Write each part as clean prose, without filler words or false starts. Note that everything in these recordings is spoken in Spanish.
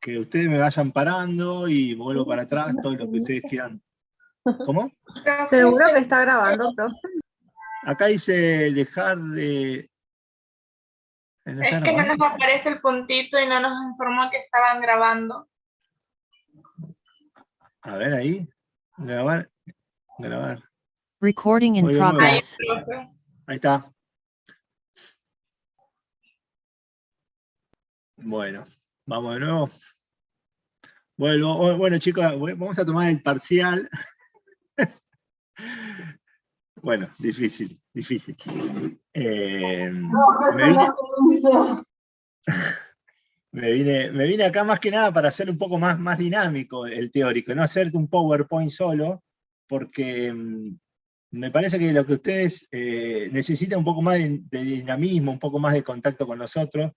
que ustedes me vayan parando y vuelvo para atrás, todo lo que ustedes quieran. ¿Cómo? Seguro que está grabando, profe. Acá dice dejar de... ¿No está Es que no grabando? nos aparece el puntito y no nos informó que estaban grabando. A ver ahí. Grabar. Recording in Voy de nuevo. progress. Ahí está. Bueno, vamos de nuevo. Bueno, chicos, vamos a tomar el parcial. Bueno, difícil. Me vine acá más que nada para hacer un poco más dinámico el teórico, no hacerte un PowerPoint solo, porque me parece que lo que ustedes necesitan un poco más de dinamismo, un poco más de contacto con nosotros,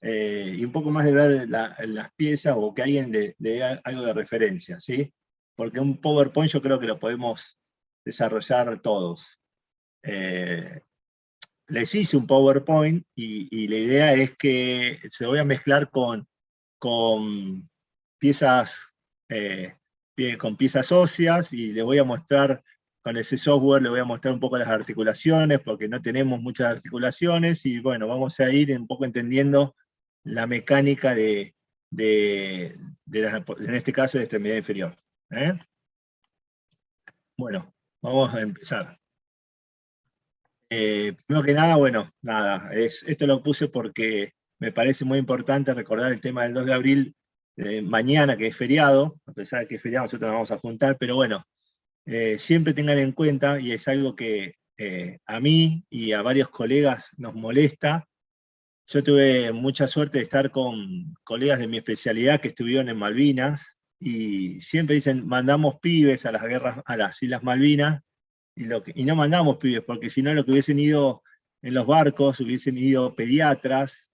y un poco más de ver las piezas o que alguien de algo de referencia, ¿sí? Porque un PowerPoint yo creo que lo podemos desarrollar todos. Les hice un PowerPoint y la idea es que se voy a mezclar con piezas óseas y les voy a mostrar, con ese software les voy a mostrar un poco las articulaciones, porque no tenemos muchas articulaciones, y bueno, vamos a ir un poco entendiendo la mecánica en este caso, de extremidad inferior. Bueno, vamos a empezar. Primero que nada, bueno, esto lo puse porque me parece muy importante recordar el tema del 2 de abril, mañana, que es feriado. A pesar de que es feriado, nosotros nos vamos a juntar, pero bueno, siempre tengan en cuenta, y es algo que a mí y a varios colegas nos molesta. Yo tuve mucha suerte de estar con colegas de mi especialidad que estuvieron en Malvinas, y siempre dicen, mandamos pibes a las guerras, a las Islas Malvinas, y no mandamos pibes, porque si no, lo que hubiesen ido en los barcos, hubiesen ido pediatras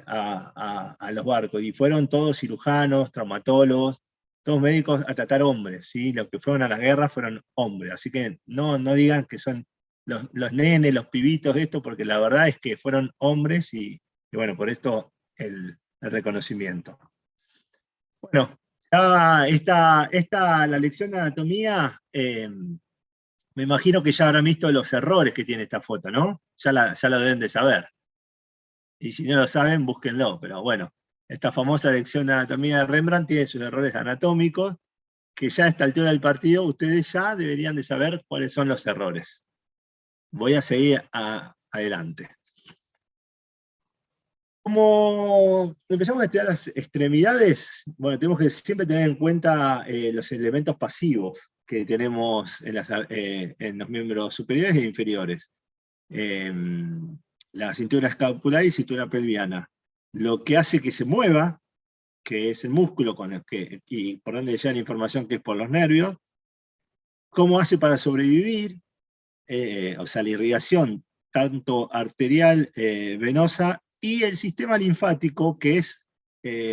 a los barcos, y fueron todos cirujanos, traumatólogos, todos médicos a tratar hombres, ¿sí? Los que fueron a las guerras fueron hombres, así que no digan que son los nenes, los pibitos de esto, porque la verdad es que fueron hombres, y bueno, por esto el reconocimiento. Bueno, la lección de anatomía, me imagino que ya habrán visto los errores que tiene esta foto, ¿no? Ya lo deben de saber. Y si no lo saben, búsquenlo. Pero bueno, esta famosa lección de anatomía de Rembrandt tiene sus errores anatómicos, que ya a esta altura del partido ustedes ya deberían de saber cuáles son los errores. Voy a seguir adelante. Como empezamos a estudiar las extremidades, bueno, tenemos que siempre tener en cuenta los elementos pasivos que tenemos en los miembros superiores e inferiores. La cintura escapular y cintura pelviana. Lo que hace que se mueva, que es el músculo y por donde llega la información, que es por los nervios. Cómo hace para sobrevivir, o sea, la irrigación tanto arterial, venosa, y el sistema linfático, que es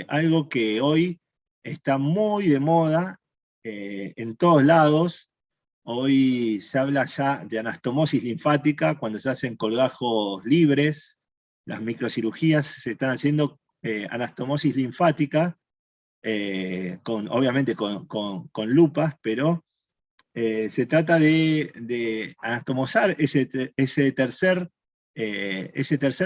algo que hoy está muy de moda en todos lados. Hoy se habla ya de anastomosis linfática cuando se hacen colgajos libres. Las microcirugías se están haciendo anastomosis linfática, obviamente con lupas, pero se trata de anastomosar ese tercer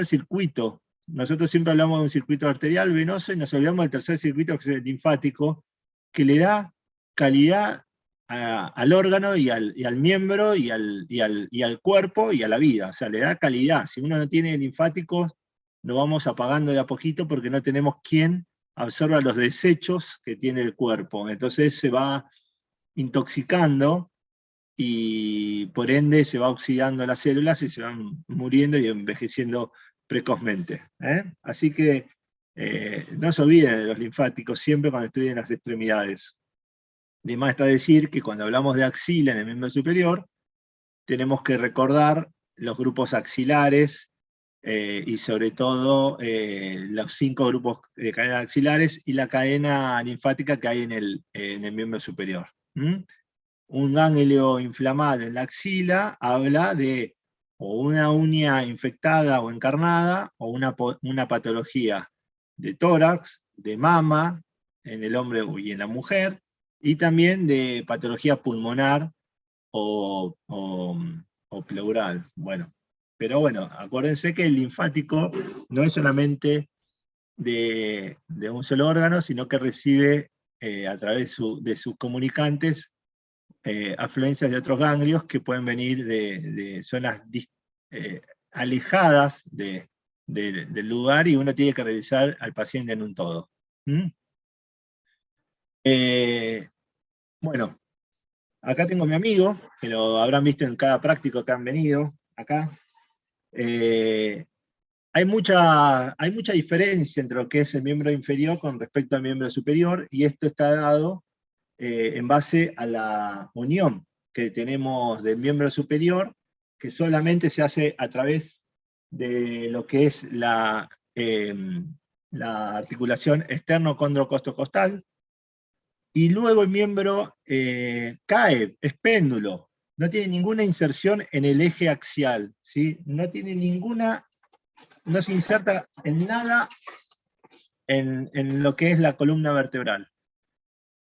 circuito. Nosotros siempre hablamos de un circuito arterial, venoso, y nos olvidamos del tercer circuito, que es el linfático, que le da calidad al órgano y al miembro y al cuerpo y a la vida. O sea, le da calidad. Si uno no tiene linfáticos, nos vamos apagando de a poquito, porque no tenemos quien absorba los desechos que tiene el cuerpo. Entonces se va intoxicando, y por ende se va oxidando las células y se van muriendo y envejeciendo precozmente. Así que no se olviden de los linfáticos siempre cuando estudien las extremidades. De más está decir que cuando hablamos de axila en el miembro superior, tenemos que recordar los grupos axilares, y sobre todo los 5 grupos de cadenas axilares y la cadena linfática que hay en el miembro superior. Un ganglio inflamado en la axila habla de o una uña infectada o encarnada, o una patología de tórax, de mama en el hombre y en la mujer, y también de patología pulmonar o pleural. Bueno, pero bueno, acuérdense que el linfático no es solamente de un solo órgano, sino que recibe a través de sus comunicantes afluencias de otros ganglios que pueden venir de zonas alejadas del lugar, y uno tiene que revisar al paciente en un todo. Bueno, acá tengo a mi amigo, que lo habrán visto en cada práctico que han venido acá. Hay mucha diferencia entre lo que es el miembro inferior con respecto al miembro superior, y esto está dado en base a la unión que tenemos del miembro superior, que solamente se hace a través de lo que es la articulación externo-condrocostocostal, y luego el miembro cae, es péndulo, no tiene ninguna inserción en el eje axial, ¿sí? No se inserta en nada en lo que es la columna vertebral.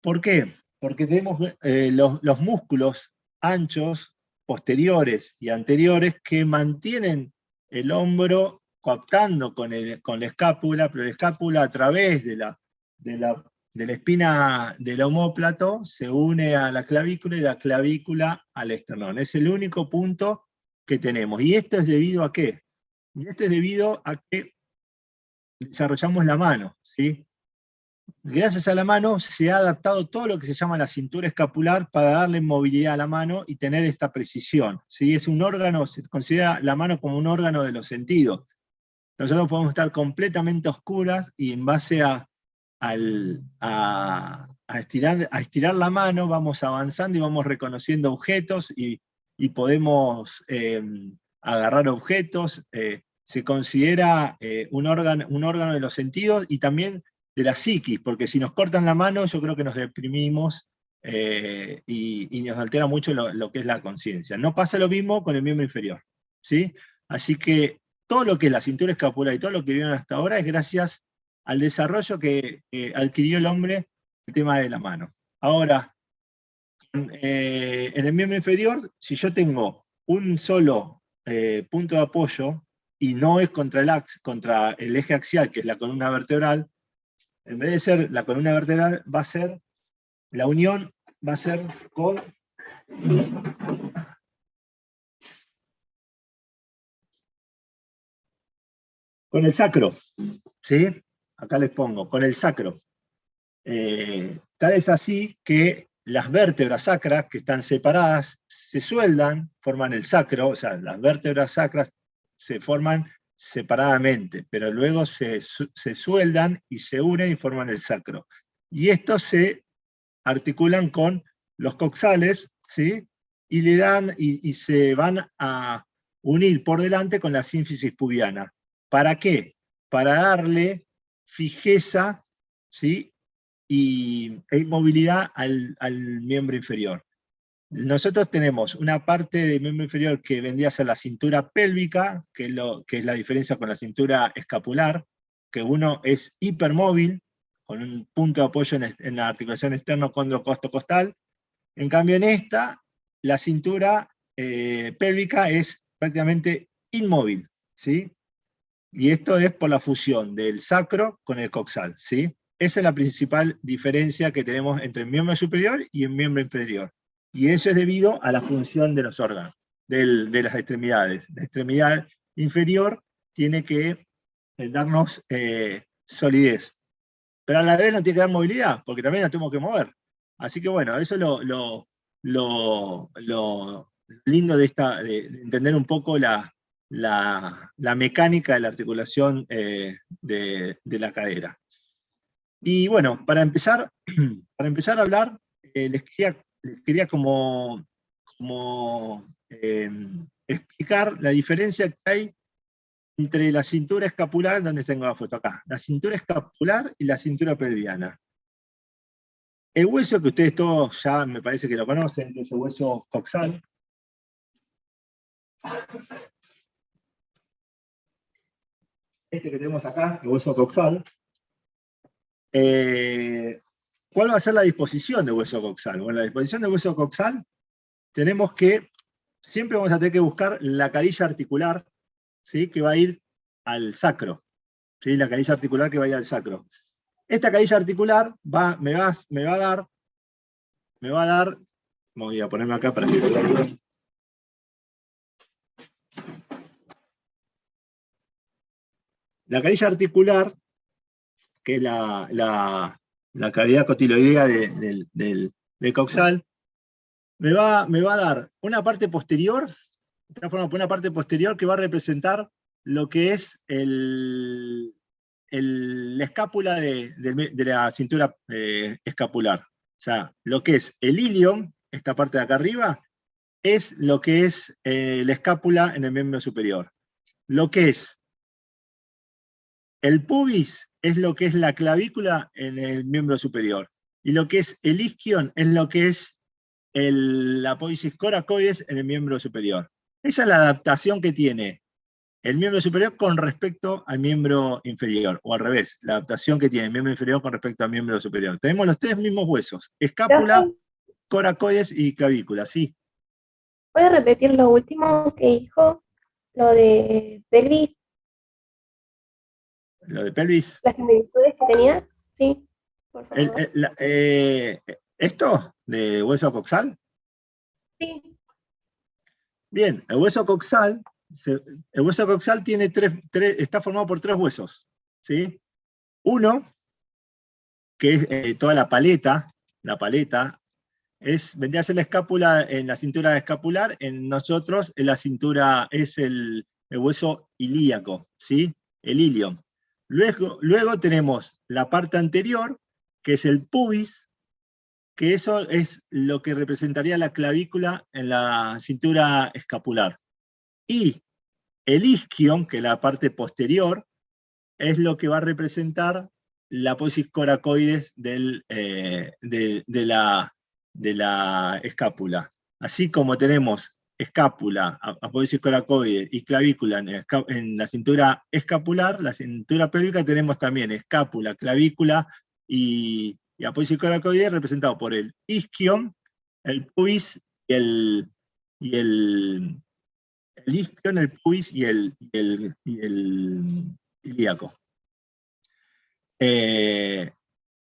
¿Por qué? Porque tenemos los músculos anchos, posteriores y anteriores, que mantienen el hombro coaptando con la escápula, pero la escápula, a través de la espina del omóplato, se une a la clavícula, y la clavícula al esternón. Es el único punto que tenemos. ¿Y esto es debido a qué? Y esto es debido a que desarrollamos la mano, ¿sí? Gracias a la mano se ha adaptado todo lo que se llama la cintura escapular para darle movilidad a la mano y tener esta precisión, ¿sí? Es un órgano, se considera la mano como un órgano de los sentidos. Nosotros podemos estar completamente oscuras, y en base a estirar la mano vamos avanzando y vamos reconociendo objetos, y podemos agarrar objetos. Se considera un órgano de los sentidos y también de la psiquis, porque si nos cortan la mano, yo creo que nos deprimimos y nos altera mucho lo que es la conciencia. No pasa lo mismo con el miembro inferior, ¿sí? Así que todo lo que es la cintura escapular y todo lo que vieron hasta ahora es gracias al desarrollo que adquirió el hombre, el tema de la mano. Ahora, en el miembro inferior, si yo tengo un solo punto de apoyo, y no es contra el eje axial, que es la columna vertebral, en vez de ser la columna vertebral, la unión va a ser con el sacro, ¿sí? Acá les pongo, con el sacro. Tal es así que las vértebras sacras, que están separadas, se sueldan, forman el sacro. O sea, las vértebras sacras se forman separadamente, pero luego se sueldan y se unen y forman el sacro. Y estos se articulan con los coxales, ¿sí? Y le dan, y se van a unir por delante con la sínfisis pubiana. ¿Para qué? Para darle fijeza, ¿sí? E inmovilidad al miembro inferior. Nosotros tenemos una parte del miembro inferior que vendría a ser la cintura pélvica, que es la diferencia con la cintura escapular, que uno es hipermóvil, con un punto de apoyo en la articulación externo-condrocostocostal. En cambio, en esta, la cintura pélvica es prácticamente inmóvil, ¿sí? Y esto es por la fusión del sacro con el coxal, ¿sí? Esa es la principal diferencia que tenemos entre el miembro superior y el miembro inferior. Y eso es debido a la función de los órganos, de las extremidades. La extremidad inferior tiene que darnos solidez, pero a la vez no tiene que dar movilidad, porque también la tenemos que mover. Así que bueno, eso es lo lindo de entender un poco la mecánica de la articulación de la cadera. Y bueno, para empezar a hablar, les quería como explicar la diferencia que hay entre la cintura escapular, donde tengo la foto acá, la cintura escapular y la cintura pelviana. El hueso que ustedes todos ya me parece que lo conocen, que es el hueso coxal. Este que tenemos acá, el hueso coxal, ¿Cuál va a ser la disposición de hueso coxal? Bueno, la disposición de hueso coxal tenemos que, siempre vamos a tener que buscar la carilla articular, ¿sí? Que va a ir al sacro, ¿sí? La carilla articular que va a ir al sacro. Esta carilla articular me va a dar, voy a ponerme acá para que lo vean bien. La carilla articular, que es la cavidad cotiloidea del coxal, me va a dar una parte posterior, está formada por una parte posterior que va a representar lo que es la escápula de la cintura escapular. O sea, lo que es el ilium, esta parte de acá arriba, es lo que es la escápula en el miembro superior. Lo que es el pubis es lo que es la clavícula en el miembro superior. Y lo que es el isquion es lo que es la apófisis coracoides en el miembro superior. Esa es la adaptación que tiene el miembro superior con respecto al miembro inferior, o al revés, la adaptación que tiene el miembro inferior con respecto al miembro superior. Tenemos los tres mismos huesos, escápula, Profe, coracoides y clavícula, ¿sí? ¿puede repetir lo último que dijo? Lo de pelvis, Lo de pelvis. las similitudes que tenía. Sí, por favor. ¿Esto de hueso coxal? Sí, Bien, el hueso coxal tiene está formado por tres huesos, ¿sí? Uno, que es toda la paleta, vendría a ser la escápula en la cintura escapular, en nosotros en la cintura es el hueso ilíaco, ¿sí? El ilium. Luego tenemos la parte anterior, que es el pubis, que eso es lo que representaría la clavícula en la cintura escapular. Y el isquion, que es la parte posterior, es lo que va a representar la apófisis coracoides de la escápula. Así como tenemos escápula, apófisis coracoide y clavícula en la cintura escapular, la cintura pélvica tenemos también escápula, clavícula y apófisis coracoide representado por el isquion, el pubis y el isquion, el pubis y el ilíaco.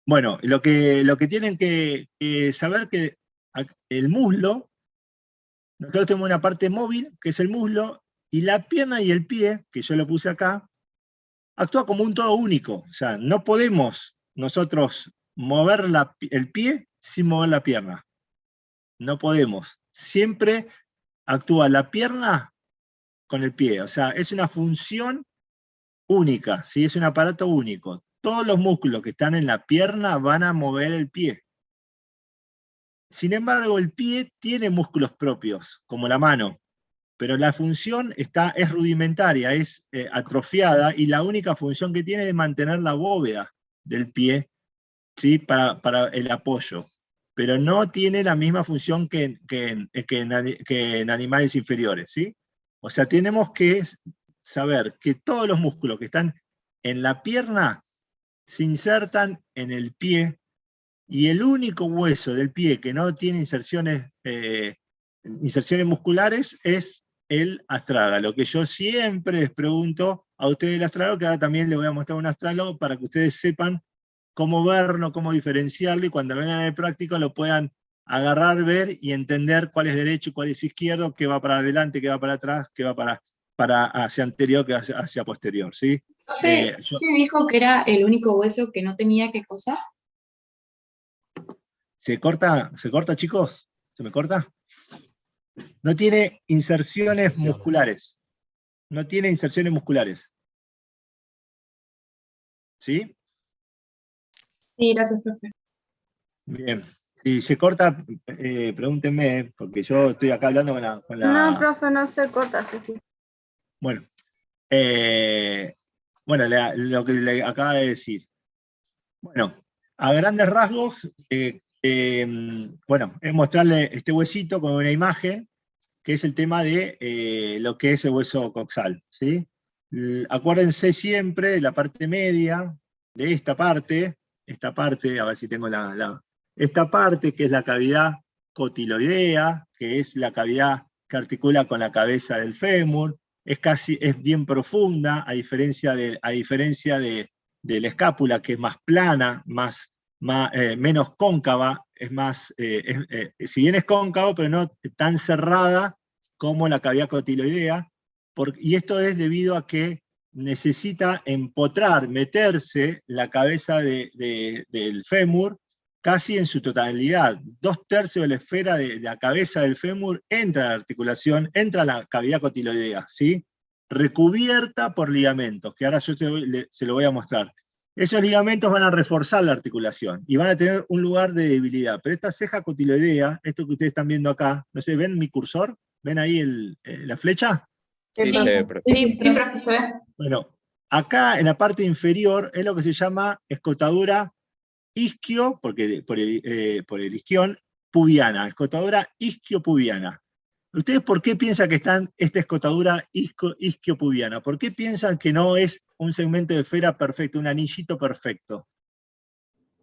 Bueno, lo que tienen que saber que el muslo, nosotros tenemos una parte móvil, que es el muslo, y la pierna y el pie, que yo lo puse acá, actúa como un todo único. O sea, no podemos nosotros mover el pie sin mover la pierna. No podemos. Siempre actúa la pierna con el pie. O sea, es una función única, ¿sí? Es un aparato único. Todos los músculos que están en la pierna van a mover el pie. Sin embargo, el pie tiene músculos propios, como la mano, pero la función es rudimentaria, es atrofiada, y la única función que tiene es mantener la bóveda del pie, ¿sí? para el apoyo. Pero no tiene la misma función que en animales inferiores, ¿sí? O sea, tenemos que saber que todos los músculos que están en la pierna se insertan en el pie, y el único hueso del pie que no tiene inserciones musculares es el astrágalo, que yo siempre les pregunto a ustedes el astrágalo, que ahora también les voy a mostrar un astrágalo para que ustedes sepan cómo verlo, cómo diferenciarlo, y cuando vengan en el práctico lo puedan agarrar, ver y entender cuál es derecho, cuál es izquierdo, qué va para adelante, qué va para atrás, qué va para hacia anterior, qué va hacia posterior, ¿sí? Profe, ¿se dijo que era el único hueso que no tenía qué cosa? ¿Se corta, chicos? ¿Se me corta? No tiene inserciones musculares. No tiene inserciones musculares. ¿Sí? Sí, gracias, profe. Bien. Si se corta, pregúntenme, porque yo estoy acá hablando con la... No, profe, no se corta. Sí. Bueno, lo que le acaba de decir. Bueno, a grandes rasgos, es mostrarle este huesito con una imagen, que es el tema de lo que es el hueso coxal, ¿sí? Acuérdense siempre de la parte media, de esta parte, esta parte, a ver si tengo esta parte que es la cavidad cotiloidea, que es la cavidad que articula con la cabeza del fémur, es bien profunda, a diferencia de la escápula, que es más plana, menos cóncava, es más, si bien es cóncavo, pero no tan cerrada como la cavidad cotiloidea, y esto es debido a que necesita empotrar, meterse la cabeza del fémur casi en su totalidad. 2/3 de la esfera de la cabeza del fémur entra a la articulación, entra a la cavidad cotiloidea, ¿sí? Recubierta por ligamentos, que ahora yo se lo voy a mostrar. Esos ligamentos van a reforzar la articulación y van a tener un lugar de debilidad. Pero esta ceja cotiloidea, esto que ustedes están viendo acá, no sé, ¿ven mi cursor? ¿Ven ahí la flecha? Sí, Sí. se ve, profe. Sí, profe, se ve. Bueno, acá en la parte inferior es lo que se llama escotadura isquio, por el isquión, pubiana, escotadura isquiopubiana. ¿Ustedes por qué piensan que están esta escotadura isquiopubiana? ¿Por qué piensan que no es un segmento de esfera perfecto, un anillito perfecto?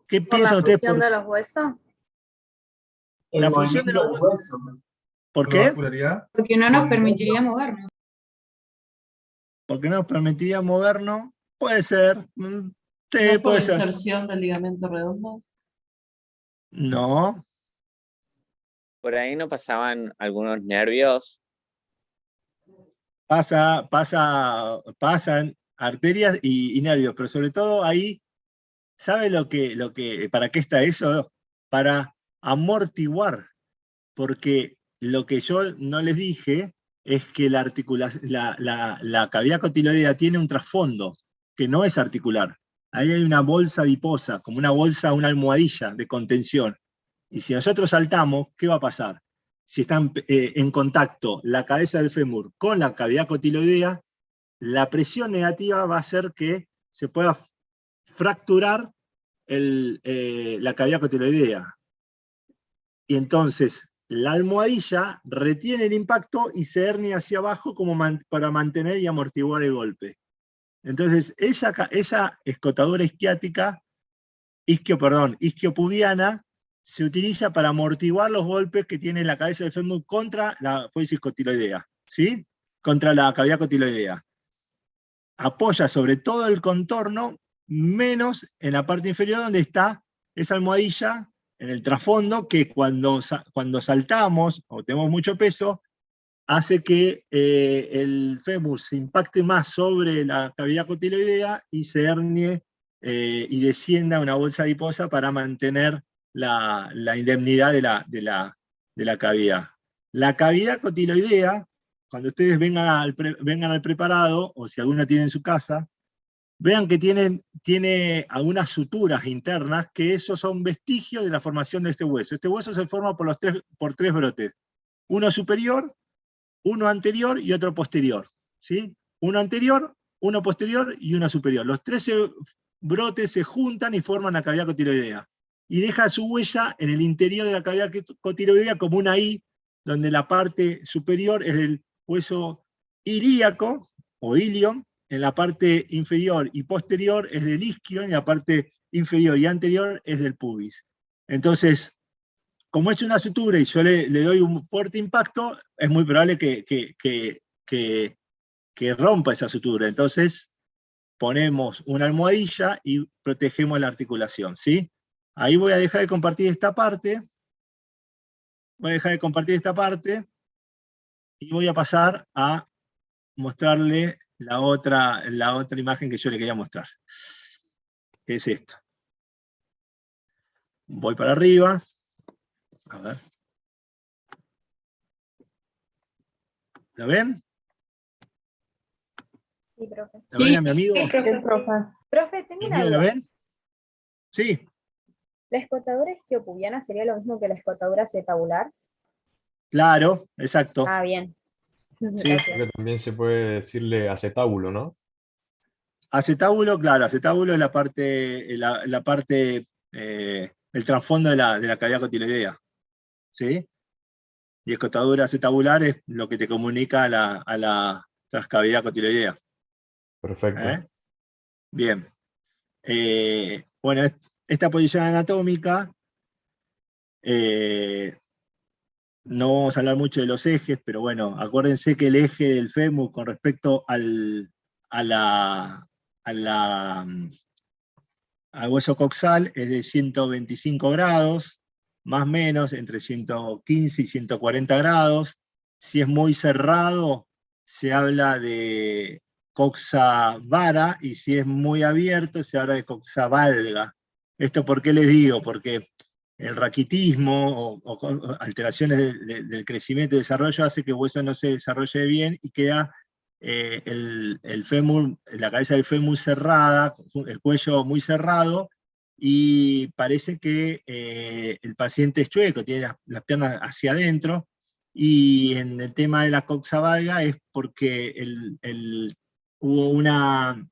¿Qué ¿Por piensan la ustedes fusión de los huesos? la función de los huesos? ¿Por qué? Porque no nos permitiría movernos. Porque no nos permitiría movernos. Puede ser. Sí, ¿No es por puede ser. inserción del ligamento redondo? No. Por ahí no pasaban algunos nervios. Pasan arterias y nervios, pero sobre todo ahí, ¿sabe para qué está eso? Para amortiguar, porque lo que yo no les dije es que la cavidad cotiloidea tiene un trasfondo, que no es articular. Ahí hay una bolsa adiposa, como una almohadilla de contención. Y si nosotros saltamos, ¿qué va a pasar? Si están en contacto la cabeza del fémur con la cavidad cotiloidea, la presión negativa va a hacer que se pueda fracturar la cavidad cotiloidea. Y entonces la almohadilla retiene el impacto y se hernia hacia abajo para mantener y amortiguar el golpe. Entonces esa escotadura isquiopubiana, se utiliza para amortiguar los golpes que tiene la cabeza del fémur contra la pólisis cotiloidea, ¿sí? Contra la cavidad cotiloidea. Apoya sobre todo el contorno, menos en la parte inferior donde está esa almohadilla, en el trasfondo, que cuando saltamos o tenemos mucho peso, hace que el fémur se impacte más sobre la cavidad cotiloidea y se hernie y descienda a una bolsa adiposa para mantener la indemnidad de la cavidad. La cavidad cotiloidea, cuando ustedes vengan al preparado, o si alguno tiene en su casa, vean que tiene algunas suturas internas, que esos son vestigios de la formación de este hueso. Este hueso se forma por tres brotes. Uno superior, uno anterior y otro posterior, ¿sí? Uno anterior, uno posterior y uno superior. Los 13 brotes se juntan y forman la cavidad cotiloidea. Y deja su huella en el interior de la cavidad cotiloidea como una I, donde la parte superior es el hueso ilíaco o ilion, en la parte inferior y posterior es del isquion, y la parte inferior y anterior es del pubis. Entonces, como es una sutura y yo le doy un fuerte impacto, es muy probable que rompa esa sutura. Entonces, ponemos una almohadilla y protegemos la articulación, ¿sí? Ahí voy a dejar de compartir esta parte. Y voy a pasar a mostrarle la otra imagen que yo le quería mostrar. Que es esto. Voy para arriba. A ver. ¿Lo ven? Sí, profe. ¿Lo ven a mi amigo? Sí, profe. Profe, tengo ¿Mi una amigo lo duda. ven? Sí. ¿La escotadura isquiopubiana sería lo mismo que la escotadura acetabular? Claro, exacto. Ah, bien. Sí. Gracias. Creo que también se puede decirle acetábulo, ¿no? Acetábulo, claro, acetábulo es la parte, el trasfondo de la cavidad cotiloidea, ¿sí? Y escotadura acetabular es lo que te comunica a la transcavidad cotiloidea. Perfecto. Bien. Bueno, esta posición anatómica, no vamos a hablar mucho de los ejes, pero bueno, acuérdense que el eje del fémur con respecto al hueso coxal es de 125 grados, más o menos, entre 115 y 140 grados. Si es muy cerrado, se habla de coxa vara, y si es muy abierto, se habla de coxa valga. ¿Esto por qué les digo? Porque el raquitismo o alteraciones del crecimiento y desarrollo hace que el hueso no se desarrolle bien y queda el fémur, la cabeza del fémur cerrada, el cuello muy cerrado, y parece que el paciente es chueco, tiene las piernas hacia adentro, y en el tema de la coxa valga es porque hubo una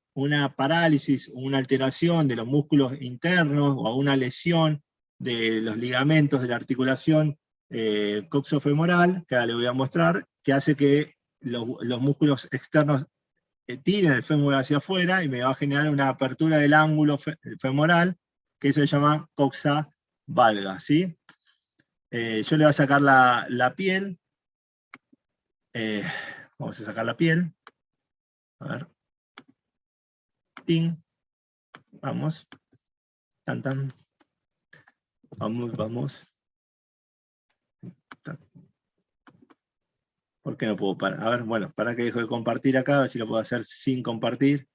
parálisis, una alteración de los músculos internos, o una lesión de los ligamentos de la articulación coxofemoral, que ahora le voy a mostrar, que hace que los músculos externos tiren el fémur hacia afuera, y me va a generar una apertura del ángulo femoral, que eso se llama coxa valga, ¿sí? Yo le voy a sacar la piel. Vamos a sacar la piel. A ver. Ting. Vamos. Tan, tan. Vamos, vamos. ¿Por qué no puedo parar? A ver, bueno, para que dejo de compartir acá, a ver si lo puedo hacer sin compartir.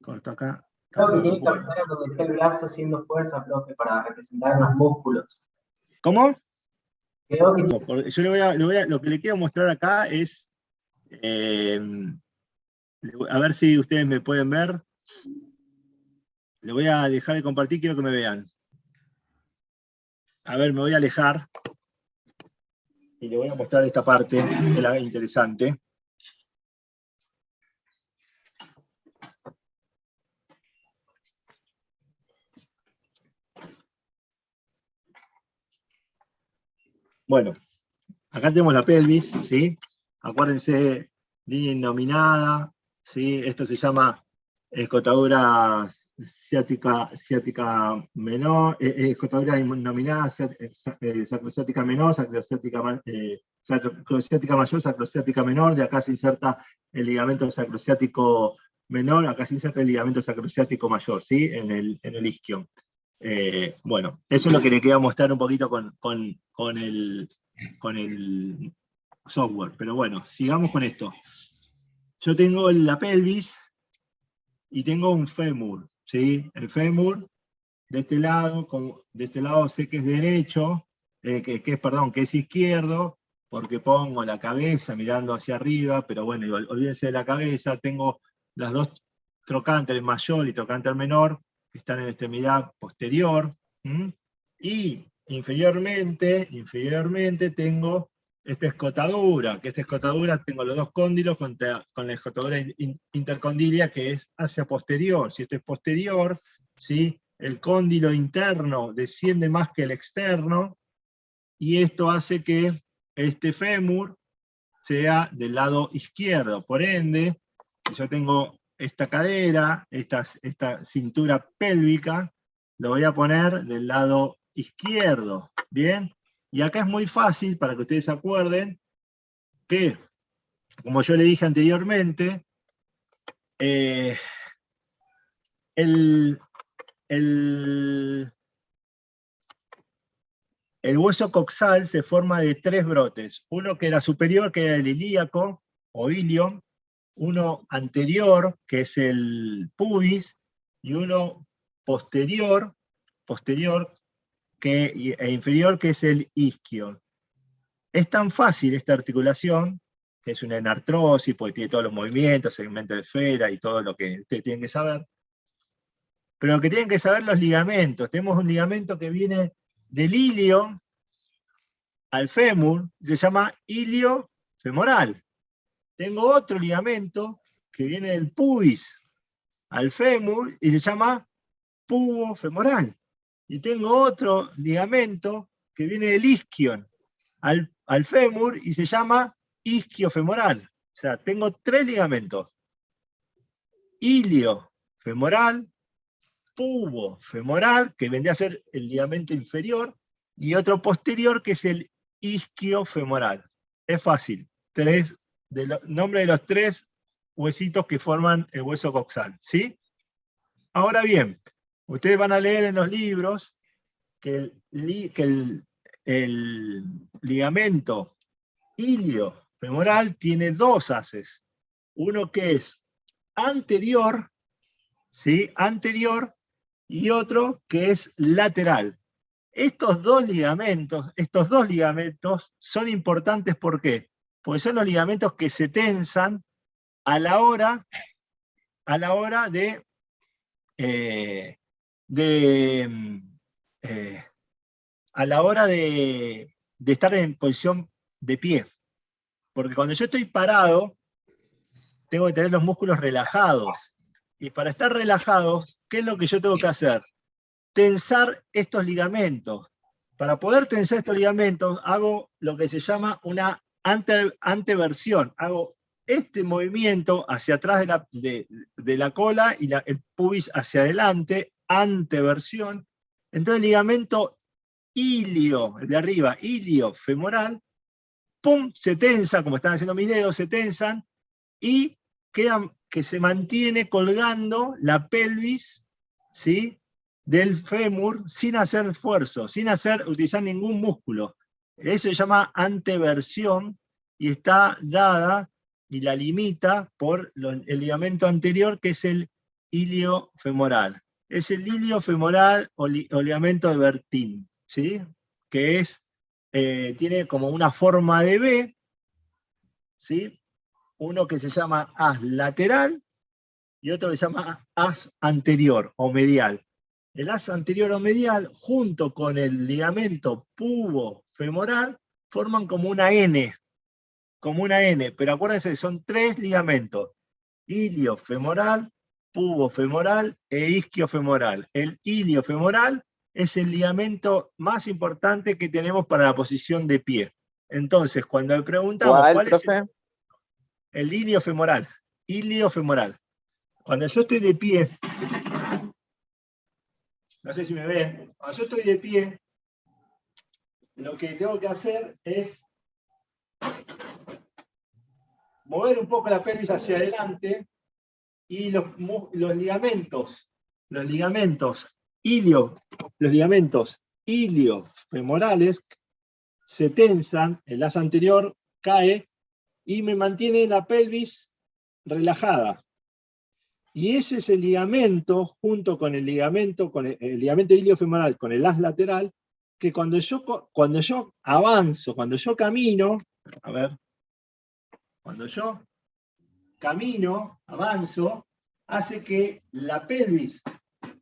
Corto acá. Creo que tiene que apretar a donde está el brazo haciendo fuerza, profe, para representar los músculos. ¿Cómo? Creo que No, yo lo que le quiero mostrar acá es, a ver si ustedes me pueden ver. Le voy a dejar de compartir, quiero que me vean. A ver, me voy a alejar. Y le voy a mostrar esta parte, que es la interesante. Bueno, acá tenemos la pelvis, ¿sí? Acuérdense, línea innominada, ¿sí? Esto se llama escotadura ciática menor, escotadura innominada, sacrociática menor, sacrociática mayor, sacrociática menor. De acá se inserta el ligamento sacrociático menor, acá se inserta el ligamento sacrociático mayor, ¿sí? En el isquio. Bueno, eso es lo que le quería mostrar un poquito con el software. Pero bueno, sigamos con esto. Yo tengo la pelvis y tengo un fémur, ¿sí? El fémur de este lado sé que es derecho, que es izquierdo, porque pongo la cabeza mirando hacia arriba, pero bueno, olvídense de la cabeza. Tengo las dos trocánteres mayor y trocánter menor, que están en la extremidad posterior, y inferiormente tengo esta escotadura, tengo los dos cóndilos con la escotadura intercondilia, que es hacia posterior. Si esto es posterior, ¿sí? El cóndilo interno desciende más que el externo, y esto hace que este fémur sea del lado izquierdo. Por ende, si yo tengo esta cadera, esta cintura pélvica, lo voy a poner del lado izquierdo, ¿bien? Y acá es muy fácil, para que ustedes se acuerden, que, como yo le dije anteriormente, el hueso coxal se forma de tres brotes. Uno que era superior, que era el ilíaco, o ilio, uno anterior, que es el pubis, y uno posterior e inferior, que es el isquio. Es tan fácil esta articulación, que es una enartrosis, porque tiene todos los movimientos, segmento de esfera y todo lo que ustedes tienen que saber. Pero lo que tienen que saber los ligamentos. Tenemos un ligamento que viene del ilio al fémur, se llama ilio femoral. Tengo otro ligamento que viene del pubis al fémur y se llama pubo femoral. Y tengo otro ligamento que viene del isquion al fémur y se llama isquio femoral. O sea, tengo tres ligamentos: ilio femoral, pubofemoral, que vendría a ser el ligamento inferior, y otro posterior, que es el isquiofemoral. Es fácil. Nombre de los 3 huesitos que forman el hueso coxal, ¿sí? Ahora bien, ustedes van a leer en los libros que el ligamento iliofemoral tiene 2 haces. Uno que es anterior, ¿sí? Anterior, y otro que es lateral. Estos dos ligamentos son importantes, ¿por qué? Porque son los ligamentos que se tensan a la hora de estar en posición de pie. Porque cuando yo estoy parado, tengo que tener los músculos relajados. Y para estar relajados, ¿qué es lo que yo tengo que hacer? Tensar estos ligamentos. Para poder tensar estos ligamentos, hago lo que se llama una anteversión. Hago este movimiento hacia atrás de la cola y el pubis hacia adelante, anteversión. Entonces el ligamento ilio, el de arriba, iliofemoral, ¡pum!, se tensa, como están haciendo mis dedos, se tensan, y que se mantiene colgando la pelvis, ¿sí?, del fémur, sin hacer esfuerzo, sin utilizar ningún músculo. Eso se llama anteversión, y está dada y la limita por el ligamento anterior, que es el iliofemoral. Es el iliofemoral o ligamento de Bertin, ¿sí?, que tiene como una forma de V, ¿sí?, uno que se llama haz lateral y otro que se llama haz anterior o medial. El haz anterior o medial, junto con el ligamento pubofemoral, forman como una N, pero acuérdense, son 3 ligamentos: iliofemoral, pubofemoral e isquiofemoral. El iliofemoral es el ligamento más importante que tenemos para la posición de pie. Entonces, cuando le preguntamos ¿Cuál, es profe? el iliofemoral, cuando yo estoy de pie, no sé si me ven, cuando yo estoy de pie, lo que tengo que hacer es mover un poco la pelvis hacia adelante, y los ligamentos iliofemorales se tensan, el haz anterior cae y me mantiene la pelvis relajada. Y ese es el ligamento, junto con el ligamento iliofemoral, con el haz lateral, que cuando yo avanzo, cuando yo camino, avanzo, hace que la pelvis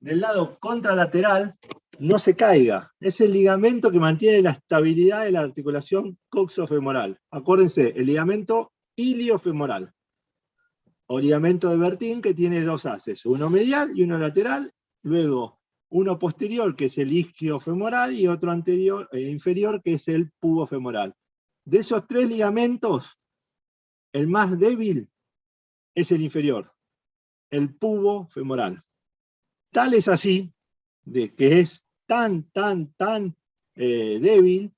del lado contralateral no se caiga. Es el ligamento que mantiene la estabilidad de la articulación coxofemoral. Acuérdense, el ligamento iliofemoral, o ligamento de Bertin, que tiene 2 haces, uno medial y uno lateral, luego uno posterior, que es el isquiofemoral, y otro inferior, que es el pubofemoral. De esos 3 ligamentos, el más débil es el inferior, el pubofemoral. Tal es así, de que es tan débil,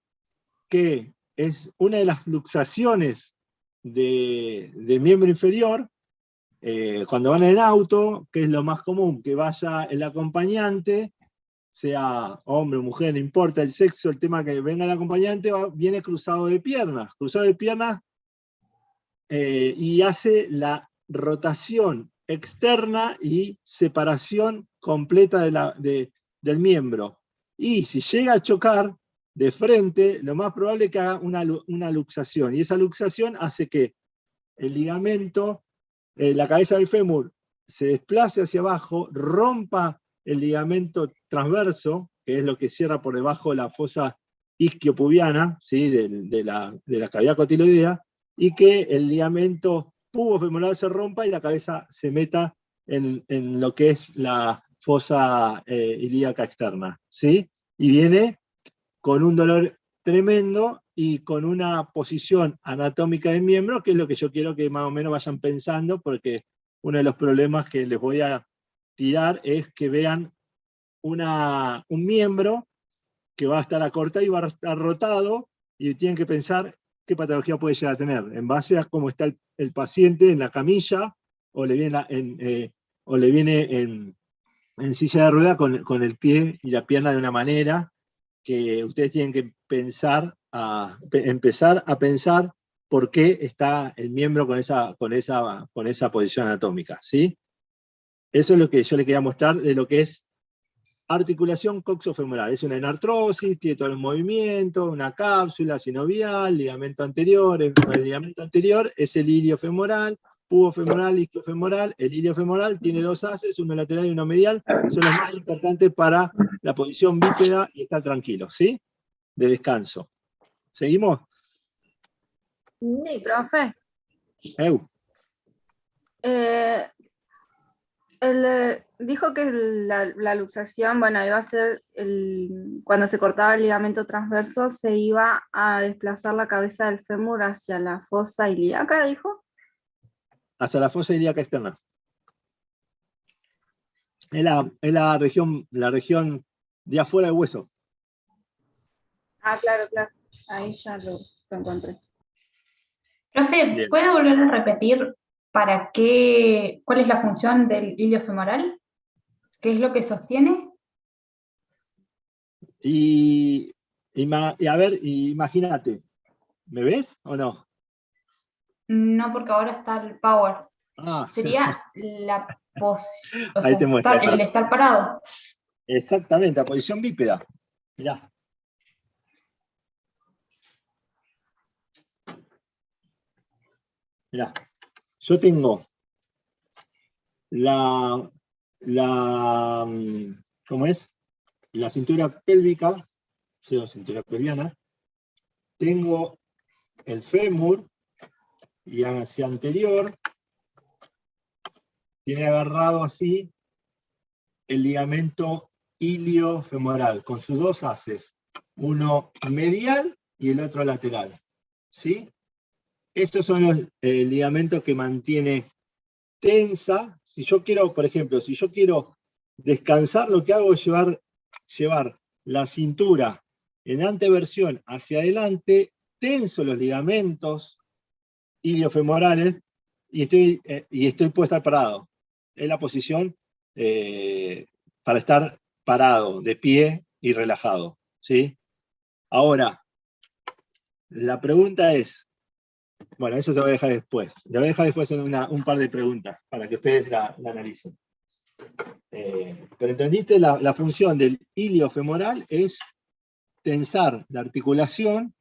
que es una de las luxaciones del miembro inferior. Cuando van en el auto, que es lo más común, que vaya el acompañante, sea hombre o mujer, no importa el sexo, el tema que venga el acompañante, viene cruzado de piernas, y hace la rotación externa y separación completa del miembro. Y si llega a chocar de frente, lo más probable es que haga una luxación, y esa luxación hace que el ligamento, la cabeza del fémur, se desplace hacia abajo, rompa el ligamento transverso, que es lo que cierra por debajo de la fosa isquiopubiana, ¿sí?, de la cavidad cotiloidea, y que el ligamento pubofemoral se rompa y la cabeza se meta en lo que es la fosa ilíaca externa, ¿sí? Y viene con un dolor tremendo y con una posición anatómica del miembro, que es lo que yo quiero que más o menos vayan pensando, porque uno de los problemas que les voy a tirar es que vean un miembro que va a estar acortado y va a estar rotado, y tienen que pensar qué patología puede llegar a tener, en base a cómo está el paciente en la camilla, o le viene en silla de rueda con el pie y la pierna de una manera que ustedes tienen que empezar a pensar por qué está el miembro con esa posición anatómica, ¿sí? Eso es lo que yo le quería mostrar de lo que es articulación coxofemoral. Es una enartrosis, tiene todos los movimientos, una cápsula sinovial, ligamento anterior. El ligamento anterior es el iliofemoral, pubofemoral, isquiofemoral. El iliofemoral tiene dos haces, uno lateral y uno medial. Son los más importantes para la posición bípeda y estar tranquilo, ¿sí? De descanso. ¿Seguimos? Sí, profe. Dijo que la luxación, bueno, iba a ser cuando se cortaba el ligamento transverso, se iba a desplazar la cabeza del fémur hacia la fosa ilíaca, dijo. Hacia la fosa ilíaca externa. Es la región de afuera del hueso. Ah, claro, claro. Ahí ya lo encontré. Profe, Bien. ¿puede volver a repetir cuál es la función del iliofemoral? ¿Qué es lo que sostiene? Y a ver, imagínate, ¿me ves o no? No, porque ahora está el power. Ah, Sería ahí te muestro. el estar parado. Exactamente, la posición bípeda. Mirá. Mirá. Yo tengo ¿cómo es? La cintura pélvica, cintura pelviana. Tengo el fémur y hacia anterior tiene agarrado así el ligamento iliofemoral con sus dos haces, uno medial y el otro lateral, ¿sí? Estos son los ligamentos que mantiene tensa. Si yo quiero, por ejemplo, si yo quiero descansar, lo que hago es llevar la cintura en anteversión hacia adelante, tenso los ligamentos iliofemorales y puedo estar parado. Es la posición para estar parado, de pie y relajado, ¿sí? Ahora, la pregunta es, bueno, eso se va a dejar después. Le voy a dejar después un par de preguntas para que ustedes la analicen. Pero entendiste, la función del iliofemoral es tensar la articulación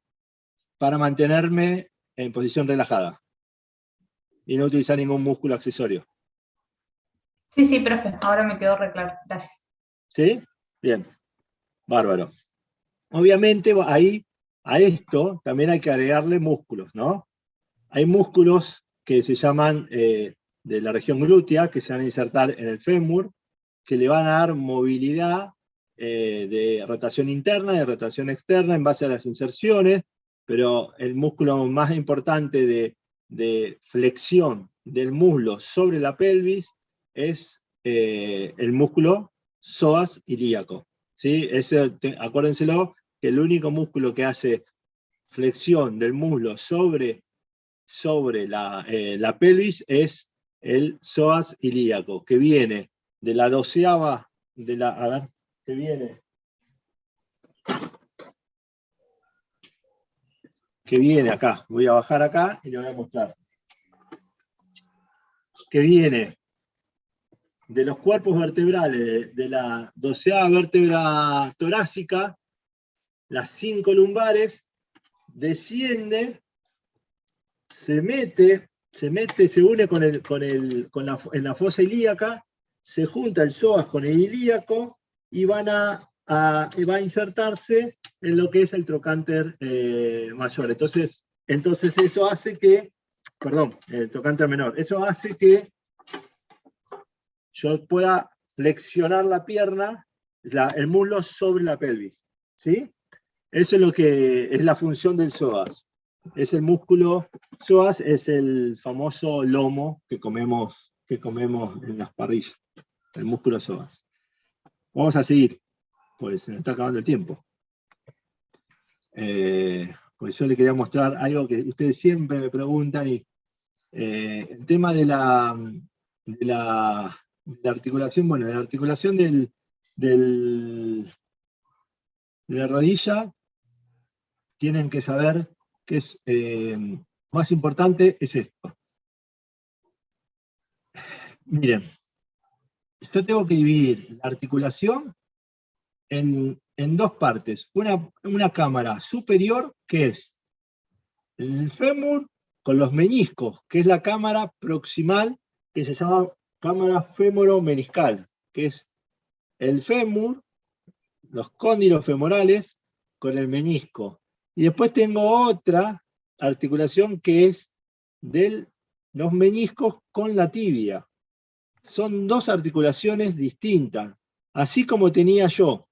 para mantenerme en posición relajada y no utilizar ningún músculo accesorio. Sí, profe, ahora me quedó re claro. Gracias. ¿Sí? Bien. Bárbaro. Obviamente ahí a esto también hay que agregarle músculos, ¿no? Hay músculos que se llaman de la región glútea, que se van a insertar en el fémur, que le van a dar movilidad de rotación interna, de rotación externa en base a las inserciones, pero el músculo más importante de flexión del muslo sobre la pelvis es el músculo psoas ilíaco, ¿sí? Acuérdenselo que el único músculo que hace flexión del muslo sobre la pelvis es el psoas ilíaco, que viene de la 12ª, que viene acá. Voy a bajar acá y le voy a mostrar. Que viene de los cuerpos vertebrales, de la 12ª vértebra torácica, las 5 lumbares, desciende, se une en la fosa ilíaca, se junta el psoas con el ilíaco y va a insertarse en lo que es el trocánter mayor. Entonces eso hace que, el trocánter menor, eso hace que yo pueda flexionar la pierna, el muslo sobre la pelvis, ¿sí? Eso es lo que es la función del psoas. Es el músculo psoas, es el famoso lomo que comemos en las parrillas, el músculo psoas. Vamos a seguir, pues se nos está acabando el tiempo. Pues yo le quería mostrar algo que ustedes siempre me preguntan, y el tema de la articulación, bueno, la articulación de la rodilla, tienen que saber que es más importante es esto. Miren, yo tengo que dividir la articulación en dos partes. Una cámara superior, que es el fémur con los meniscos, que es la cámara proximal, que se llama cámara fémoro-meniscal, que es el fémur, los cóndilos femorales, con el menisco. Y después tengo otra articulación que es de los meniscos con la tibia. Son dos articulaciones distintas. Así como tenía yo,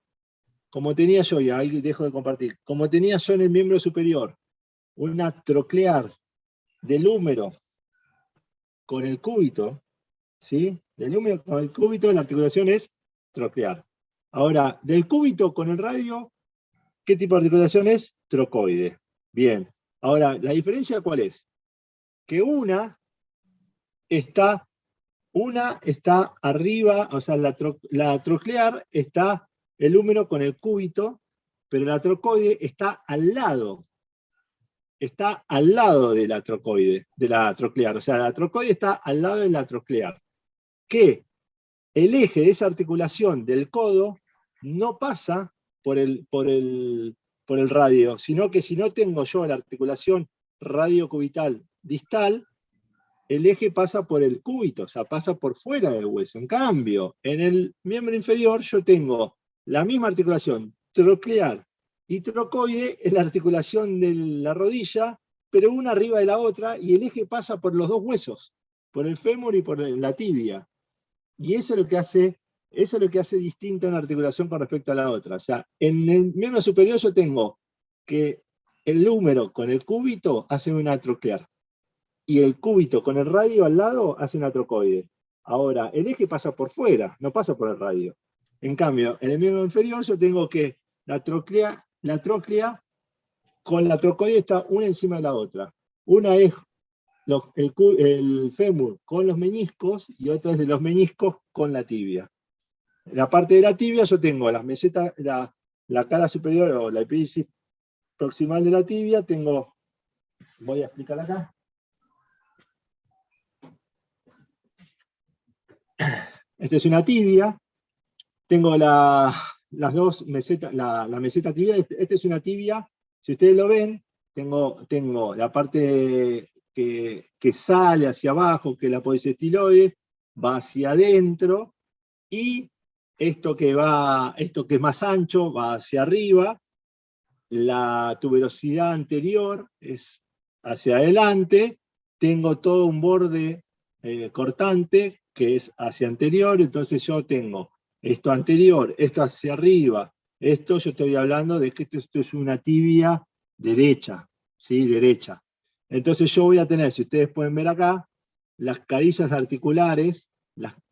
y ahí dejo de compartir, como tenía yo en el miembro superior, una troclear del húmero con el cúbito, ¿sí? Del húmero con el cúbito, la articulación es troclear. Ahora, del cúbito con el radio, ¿qué tipo de articulación es? Trocoide. Bien. Ahora, ¿la diferencia cuál es? Que una está arriba, o sea, la troclear está el húmero con el cúbito, pero la trocoide está al lado de la trocoide, de la troclear. O sea, la trocoide está al lado de la troclear. Que el eje de esa articulación del codo no pasa por el radio, sino que si no tengo yo la articulación radiocubital distal, el eje pasa por el cúbito, o sea, pasa por fuera del hueso. En cambio, en el miembro inferior yo tengo la misma articulación troclear y trocoide, es la articulación de la rodilla, pero una arriba de la otra, y el eje pasa por los dos huesos, por el fémur y por la tibia. Y eso es lo que hace distinta una articulación con respecto a la otra. O sea, en el miembro superior yo tengo que el húmero con el cúbito hace una troclear, y el cúbito con el radio al lado hace una trocoide. Ahora, el eje pasa por fuera, no pasa por el radio. En cambio, en el miembro inferior yo tengo que la tróclea con la trocoide está una encima de la otra. Una es el fémur con los meniscos, y otra es de los meniscos con la tibia. En la parte de la tibia yo tengo las mesetas, la cara superior o la epífisis proximal de la tibia, voy a explicar acá. Esta es una tibia, tengo las dos mesetas, la meseta tibial, esta es una tibia, si ustedes lo ven, tengo la parte que sale hacia abajo, que es la poliestiloide, va hacia adentro, y esto que es más ancho, va hacia arriba, la tuberosidad anterior es hacia adelante, tengo todo un borde cortante, que es hacia anterior, entonces yo tengo esto anterior, esto hacia arriba, esto yo estoy hablando de que esto es una tibia derecha, ¿sí? Derecha. Entonces yo voy a tener, si ustedes pueden ver acá, las carillas articulares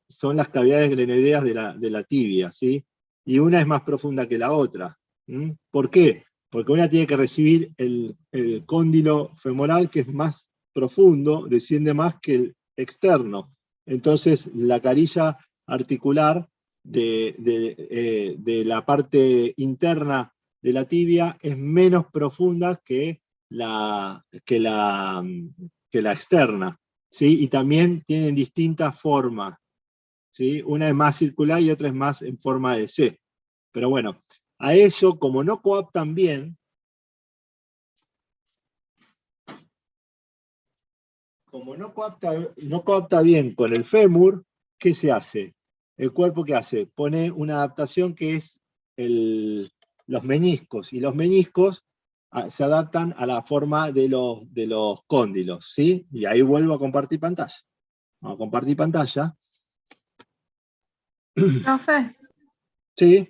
son las cavidades glenoideas de la tibia, ¿sí? Y una es más profunda que la otra. ¿Por qué? Porque una tiene que recibir el cóndilo femoral, que es más profundo, desciende más que el externo. Entonces, la carilla articular de la parte interna de la tibia es menos profunda que la externa, ¿sí? Y también tienen distintas formas, ¿sí? Una es más circular y otra es más en forma de C. Pero bueno, a eso, como no coaptan bien, no coapta bien con el fémur, ¿qué se hace? El cuerpo, ¿qué hace? Pone una adaptación que es los meniscos, y los meniscos se adaptan a la forma de los cóndilos, ¿sí? Y ahí vuelvo a compartir pantalla. Vamos a compartir pantalla. Profe, Sí.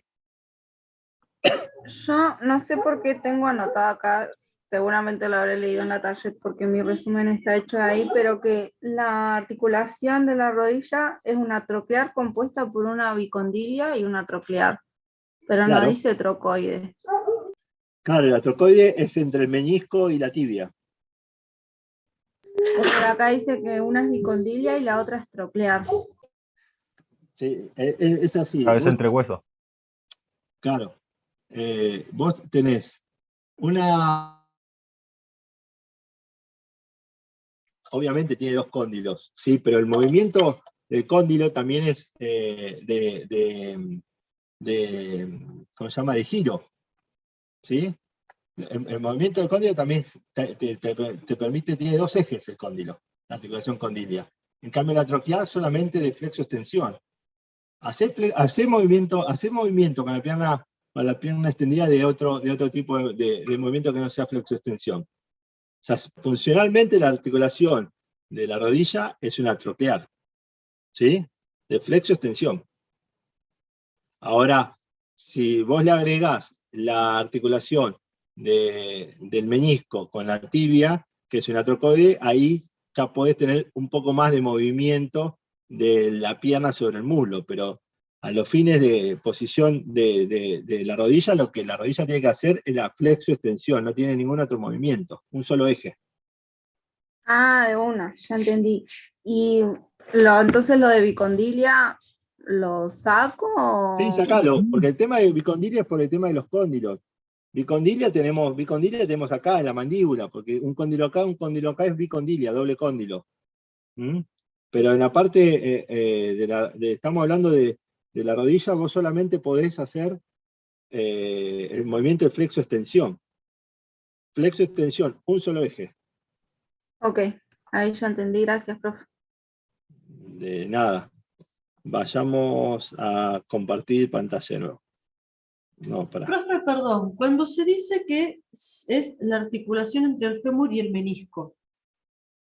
yo no sé por qué tengo anotado acá seguramente lo habré leído en la tarjeta porque mi resumen está hecho ahí, pero que la articulación de la rodilla es una troclear compuesta por una bicondilia y una troclear, pero no Claro. dice trocoide. Claro, la trocoide es entre el menisco y la tibia. Por acá dice que una es bicondilia y la otra es troclear. Sí, es así. Cabeza Vos, entre huesos. claro, vos tenés una... Obviamente tiene dos cóndilos, ¿sí? Pero el movimiento del cóndilo también es ¿cómo se llama? De giro, ¿sí? El movimiento del cóndilo también te permite, tiene dos ejes el cóndilo, la articulación condilia. En cambio la troqueal solamente de flexo-extensión. Hacer movimiento con la pierna extendida de otro tipo de movimiento que no sea flexo-extensión. O sea, funcionalmente la articulación de la rodilla es una troqueal, ¿sí? De flexo-extensión. Ahora, si vos le agregás la articulación del menisco con la tibia, que es una trocoide, ahí ya podés tener un poco más de movimiento de la pierna sobre el muslo, pero a los fines de posición de la rodilla, lo que la rodilla tiene que hacer es la flexo-extensión, no tiene ningún otro movimiento, un solo eje. Ah, de una, ya entendí. Y entonces lo de bicondilia, ¿lo saco? Sí, sacalo, porque el tema de bicondilia es por el tema de los cóndilos. Bicondilia tenemos acá en la mandíbula, porque un cóndilo acá es bicondilia, doble cóndilo. ¿Mm? Pero en la parte, estamos hablando de la rodilla, vos solamente podés hacer el movimiento de flexo-extensión. Flexo-extensión, un solo eje. Ok, ahí ya entendí, gracias, profe. De nada. Vayamos a compartir pantalla de nuevo. No, para. Profe, perdón, cuando se dice que es la articulación entre el fémur y el menisco,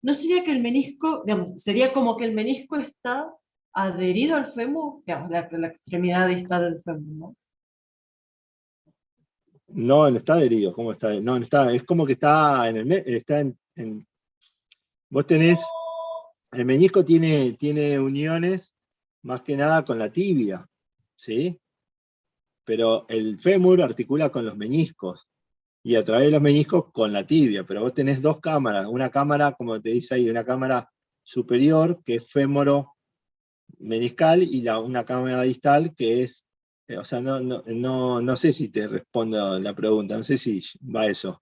¿no sería que el menisco, digamos, sería como que el menisco está adherido al fémur, digamos, la extremidad distal del fémur, ¿no? No, no está adherido, ¿cómo está? No, no está, es como que está vos tenés, el menisco tiene uniones más que nada con la tibia, ¿sí? Pero el fémur articula con los meniscos, y a través de los meniscos con la tibia, pero vos tenés dos cámaras, una cámara, como te dice ahí, una cámara superior, que es fémoro meniscal, y una cámara distal, que es, o sea, no sé si te respondo la pregunta, no sé si va eso.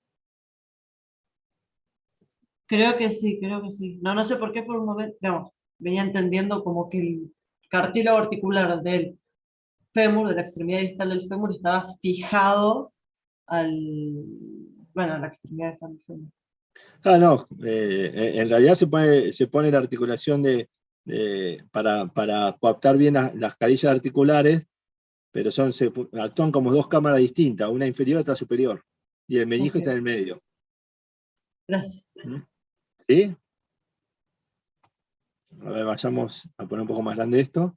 Creo que sí, creo que sí. No sé por qué por un momento, digamos, venía entendiendo como que el cartílago articular del fémur, de la extremidad distal del fémur, estaba fijado a la extremidad distal del fémur. Ah, no, en realidad se pone la articulación para coaptar bien las carillas articulares, pero actúan como dos cámaras distintas, una inferior y otra superior, y el menisco Ok. está en el medio. Gracias. ¿Sí? A ver, vayamos a poner un poco más grande esto.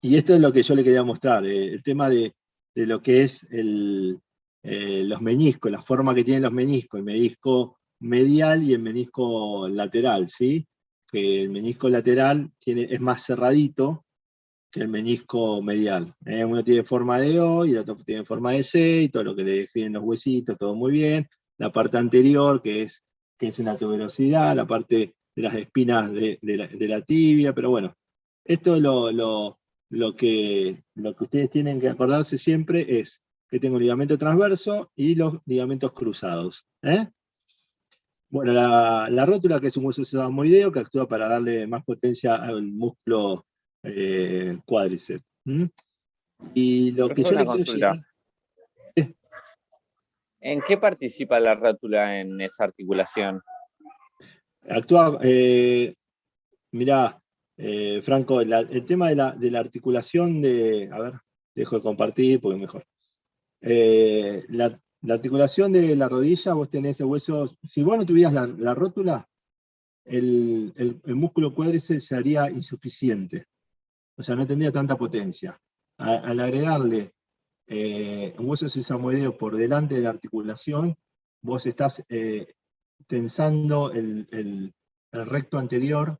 Y esto es lo que yo le quería mostrar, el tema de lo que es los meniscos, la forma que tienen los meniscos, el menisco medial y el menisco lateral, ¿sí? Que el menisco lateral es más cerradito que el menisco medial. Uno tiene forma de O y el otro tiene forma de C, y todo lo que le definen los huesitos, todo muy bien. La parte anterior, que es una tuberosidad, la parte de las espinas de la tibia, pero bueno, esto es lo que ustedes tienen que acordarse siempre es que tengo ligamento transverso y los ligamentos cruzados. Bueno, la rótula, que es un hueso sesamoideo que actúa para darle más potencia al músculo cuádriceps. Y lo que yo Una le quiero consulta. llegar... ¿En qué participa la rátula en esa articulación? Actúa, mirá, Franco, el tema de la articulación a ver, dejo de compartir porque mejor. La articulación de la rodilla, vos tenés el hueso, si vos no tuvieras la rótula, el músculo cuádriceps se haría insuficiente, o sea, no tendría tanta potencia. Al agregarle un hueso sesamoideo por delante de la articulación, vos estás tensando el recto anterior,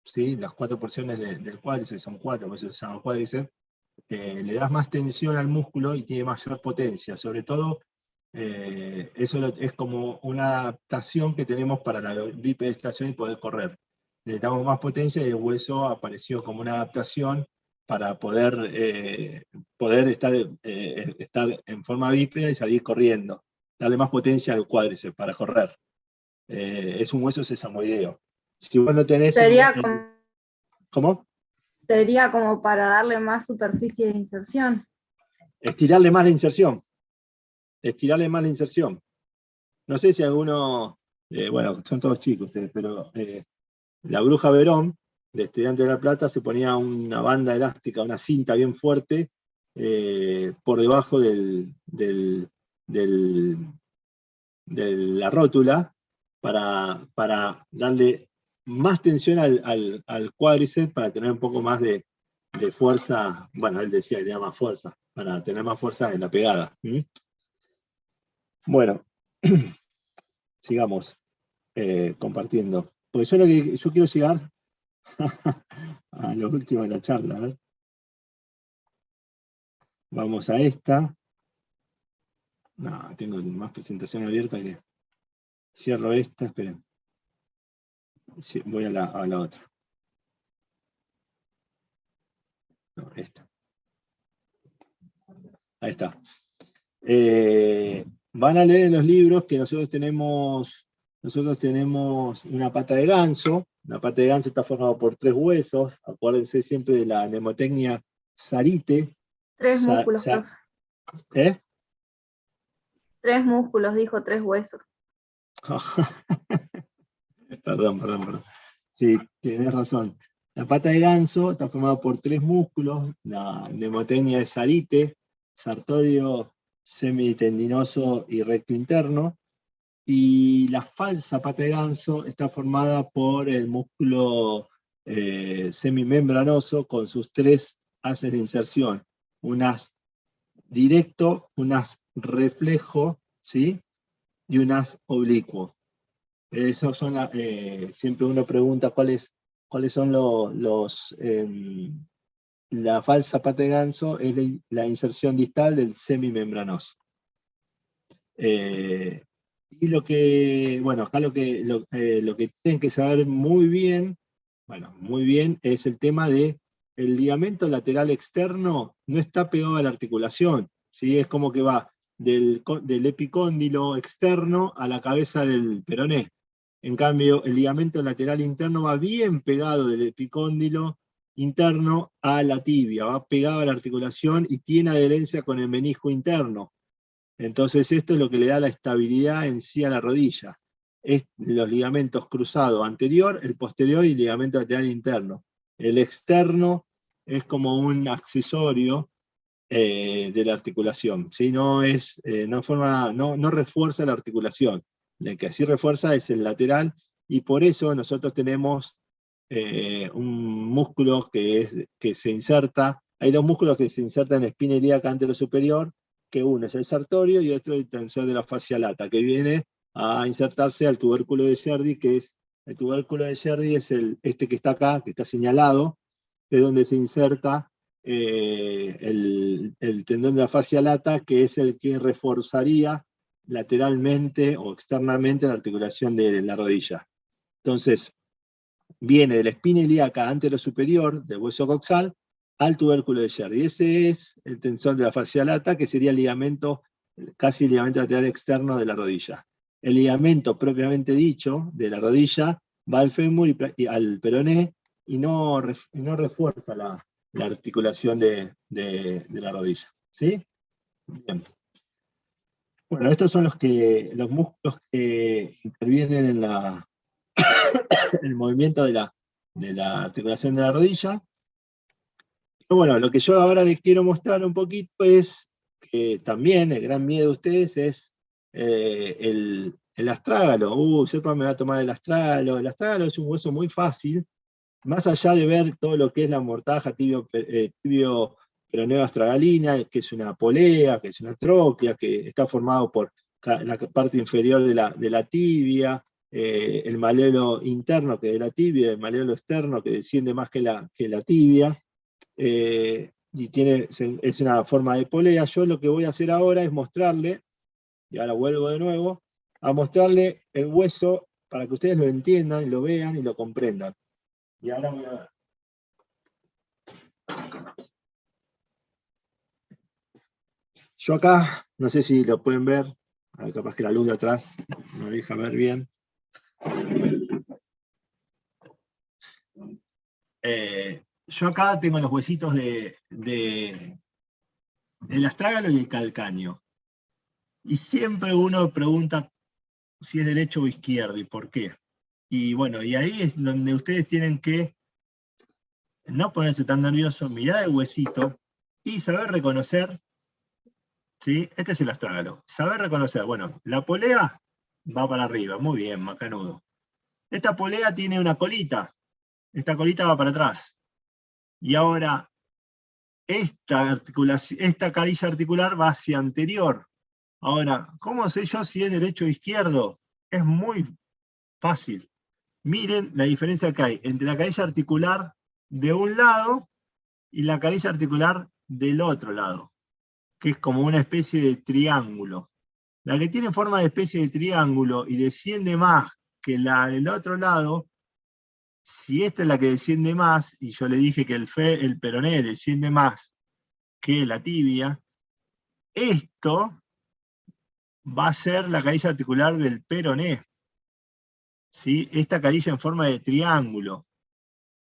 ¿sí? Las 4 porciones del cuádriceps, son 4, por eso se llama cuádriceps, le das más tensión al músculo y tiene mayor potencia, sobre todo eso es como una adaptación que tenemos para la bipedestación y poder correr. Necesitamos más potencia y el hueso apareció como una adaptación para poder estar en forma bípeda y salir corriendo, darle más potencia al cuádriceps para correr. Es un hueso sesamoideo. Si vos no tenés... ¿Cómo? Sería como para darle más superficie de inserción. Estirarle más la inserción. Estirarle más la inserción. No sé si alguno, bueno, son todos chicos ustedes, pero la Bruja Verón, de Estudiante de La Plata, se ponía una banda elástica, una cinta bien fuerte, por debajo de la rótula, para darle más tensión al cuádriceps, para tener un poco más de fuerza. Bueno, él decía que tenía más fuerza, para tener más fuerza en la pegada. Bueno, sigamos compartiendo. Porque yo quiero llegar a lo último de la charla. A ver. Vamos a esta. No, tengo más presentación abierta que... Cierro esta, esperen. Sí, voy a la otra. No, esta. Ahí está. Van a leer en los libros que nosotros tenemos una pata de ganso. La pata de ganso está formada por 3 huesos. Acuérdense siempre de la mnemotecnia Sarite. 3 músculos, profe. 3 músculos, dijo, 3 huesos. Perdón. Sí, tenés razón. La pata de ganso está formada por 3 músculos. La mnemotecnia es Sarite, sartorio semitendinoso y recto interno. Y la falsa pata de ganso está formada por el músculo semimembranoso con sus 3 haces de inserción. Unas directo, unas reflejo, ¿sí? Y unas oblicuo. Esos son siempre uno pregunta cuáles son la falsa pata de ganso, es la inserción distal del semimembranoso. Y acá lo que tienen que saber muy bien es el tema de el ligamento lateral externo no está pegado a la articulación, ¿sí? Es como que va del epicóndilo externo a la cabeza del peroné. En cambio, el ligamento lateral interno va bien pegado del epicóndilo interno a la tibia, va pegado a la articulación y tiene adherencia con el menisco interno. Entonces esto es lo que le da la estabilidad en sí a la rodilla. Es los ligamentos cruzados anterior, el posterior y el ligamento lateral interno. El externo es como un accesorio de la articulación, ¿sí? No refuerza la articulación. El que sí refuerza es el lateral, y por eso nosotros tenemos un músculo que se inserta. Hay 2 músculos que se insertan en la espina ilíaca anterosuperior, que uno es el sartorio y otro el tensor de la fascia lata, que viene a insertarse al tubérculo de Sherdy, que es el tubérculo de Sherdy es este que está acá, que está señalado, de donde se inserta el tendón de la fascia lata, que es el que reforzaría lateralmente o externamente la articulación de la rodilla. Entonces, viene de la espina ilíaca anterosuperior, del hueso coxal, al tubérculo de Sherdy. Ese es el tensor de la fascia lata, que sería el ligamento, casi el ligamento lateral externo de la rodilla. El ligamento propiamente dicho de la rodilla va al fémur y al peroné, y no refuerza la articulación de la rodilla. ¿Sí? Bien. Bueno, estos son los músculos que intervienen en el movimiento de la articulación de la rodilla. Pero bueno, lo que yo ahora les quiero mostrar un poquito es que también el gran miedo de ustedes es el astrágalo. Sepa me va a tomar el astrágalo. El astrágalo es un hueso muy fácil, más allá de ver todo lo que es la mortaja tibio peroneo astragalina, que es una polea, que es una tróclea, que está formado por la parte inferior de la tibia, el malleolo interno que es de la tibia, el malleolo externo que desciende más que la tibia, y es una forma de polea. Yo lo que voy a hacer ahora es mostrarle, y ahora vuelvo de nuevo, a mostrarle el hueso para que ustedes lo entiendan, lo vean y lo comprendan. Y ahora voy a ver. Yo acá, no sé si lo pueden ver, a ver, capaz que la luz de atrás no deja ver bien. Yo acá tengo los huesitos del astrágalo y el calcáneo. Y siempre uno pregunta si es derecho o izquierdo y por qué. Y bueno, y ahí es donde ustedes tienen que no ponerse tan nerviosos, mirar el huesito y saber reconocer, ¿sí? Este es el astrágalo. Saber reconocer, bueno, la polea va para arriba, muy bien, macanudo. Esta polea tiene una colita, esta colita va para atrás. Y ahora, esta carilla articular va hacia anterior. Ahora, ¿cómo sé yo si es derecho o izquierdo? Es muy fácil. Miren la diferencia que hay entre la carilla articular de un lado y la carilla articular del otro lado, que es como una especie de triángulo. La que tiene forma de especie de triángulo y desciende más que la del otro lado, si esta es la que desciende más, y yo le dije que el peroné desciende más que la tibia, esto va a ser la carilla articular del peroné. ¿Sí? Esta carilla en forma de triángulo.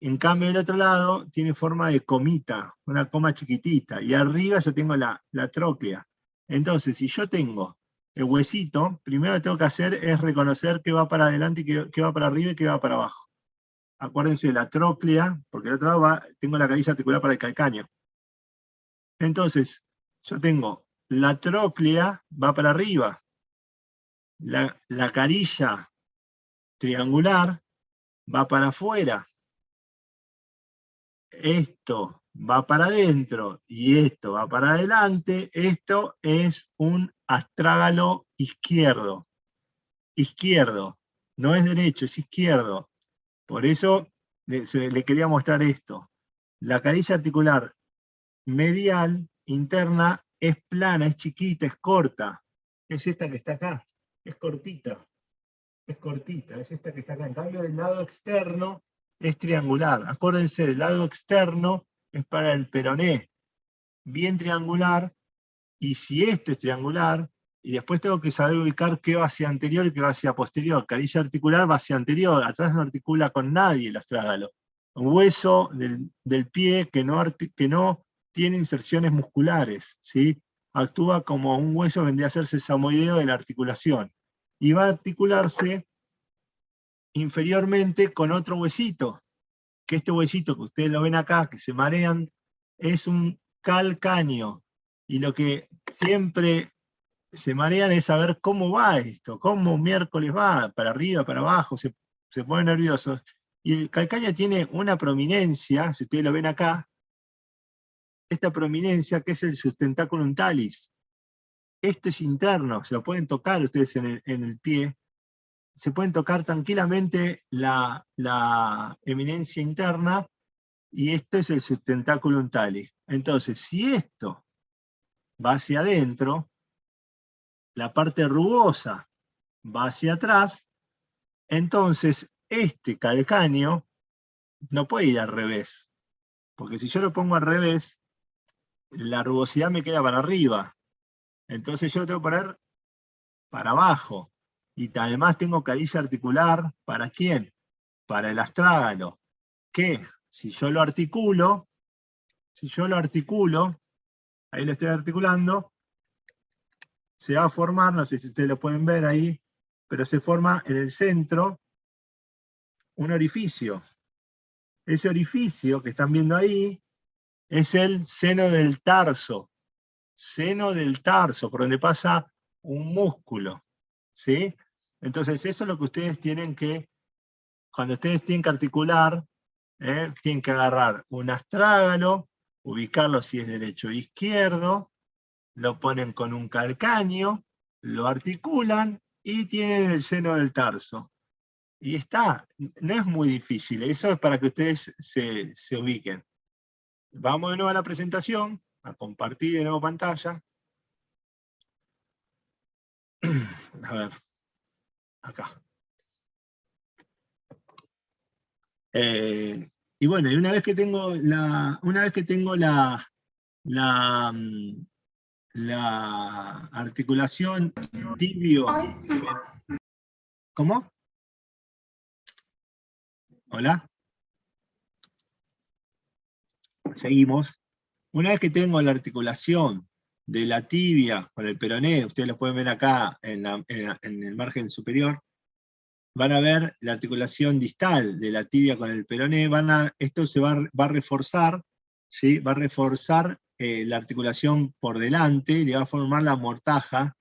En cambio, el otro lado tiene forma de comita, una coma chiquitita, y arriba yo tengo la tróclea. Entonces, si yo tengo el huesito, primero lo que tengo que hacer es reconocer qué va para adelante, qué va para arriba y qué va para abajo. Acuérdense de la tróclea, porque el otro lado tengo la carilla articular para el calcáneo. Entonces, yo tengo la tróclea, va para arriba, la carilla triangular va para afuera, esto va para adentro y esto va para adelante. Esto es un astrágalo izquierdo. Izquierdo, no es derecho, es izquierdo. Por eso le quería mostrar esto. La carilla articular medial, interna, es plana, es chiquita, es corta. Es esta que está acá, es cortita. Es cortita, es esta que está acá. En cambio, del lado externo es triangular. Acuérdense, el lado externo es para el peroné, bien triangular, y si esto es triangular, y después tengo que saber ubicar qué va hacia anterior y qué va hacia posterior. Carilla articular va hacia anterior, atrás no articula con nadie el astrágalo. Un hueso del pie que no tiene inserciones musculares, ¿sí? Actúa como un hueso, vendría a ser sesamoideo de la articulación. Y va a articularse inferiormente con otro huesito, que este huesito que ustedes lo ven acá, que se marean, es un calcáneo. Y lo que siempre se marean es saber cómo va esto, cómo miércoles va, para arriba, para abajo, se ponen nerviosos. Y el calcáneo tiene una prominencia, si ustedes lo ven acá, esta prominencia que es el sustentaculum talis. Esto es interno, se lo pueden tocar ustedes en el pie, se pueden tocar tranquilamente la eminencia interna, y esto es el sustentaculum talis. Entonces, si esto va hacia adentro, la parte rugosa va hacia atrás, entonces este calcáneo no puede ir al revés, porque si yo lo pongo al revés, la rugosidad me queda para arriba. Entonces yo lo tengo que poner para abajo. Y además tengo carilla articular, ¿para quién? Para el astrágalo. Que si yo lo articulo, ahí lo estoy articulando, se va a formar, no sé si ustedes lo pueden ver ahí, pero se forma en el centro un orificio. Ese orificio que están viendo ahí es el seno del tarso. Seno del tarso, por donde pasa un músculo. ¿Sí? Entonces eso es lo que ustedes tienen que, cuando ustedes tienen que articular, tienen que agarrar un astrágalo, ubicarlo si es derecho o izquierdo, lo ponen con un calcáneo, lo articulan y tienen el seno del tarso. Y está, no es muy difícil, eso es para que ustedes se ubiquen. Vamos de nuevo a la presentación, a compartir de nuevo pantalla. A ver, acá. Y bueno, y una vez que tengo la articulación tibio. ¿Cómo? ¿Hola? Seguimos. Una vez que tengo la articulación de la tibia con el peroné, ustedes lo pueden ver acá en el margen superior, van a ver la articulación distal de la tibia con el peroné, esto se va a reforzar, ¿sí? Va a reforzar la articulación por delante, le va a formar la mortaja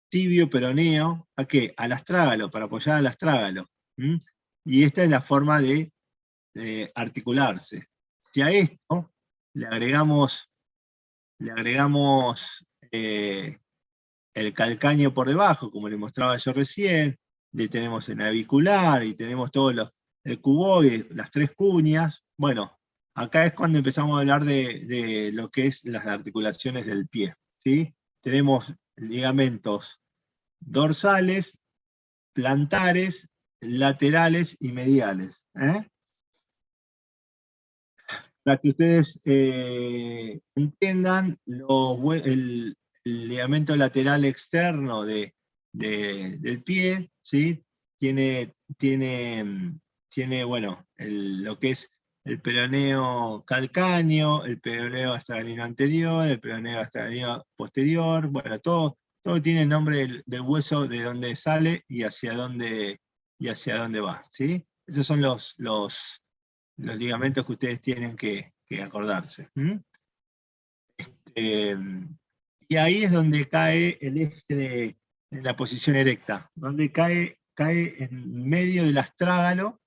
tibio-peroneo, ¿a qué? Al astrágalo, para apoyar al astrágalo. Y esta es la forma de articularse. Si a esto le agregamos el calcáneo por debajo, como le mostraba yo recién, le tenemos el navicular y tenemos todos el cuboide, las tres cuñas. Bueno, acá es cuando empezamos a hablar de lo que es las articulaciones del pie, ¿sí? Tenemos ligamentos dorsales, plantares, laterales y mediales. Para que ustedes entiendan, el ligamento lateral externo del pie, ¿sí? Tiene bueno, lo que es el peroneo calcáneo, el peroneo astragalino anterior, el peroneo astragalino posterior, bueno, todo tiene el nombre del hueso, de dónde sale y hacia dónde va, ¿sí? Esos son los ligamentos que ustedes tienen que acordarse. Y ahí es donde cae el eje en la posición erecta, donde cae en medio del astrágalo.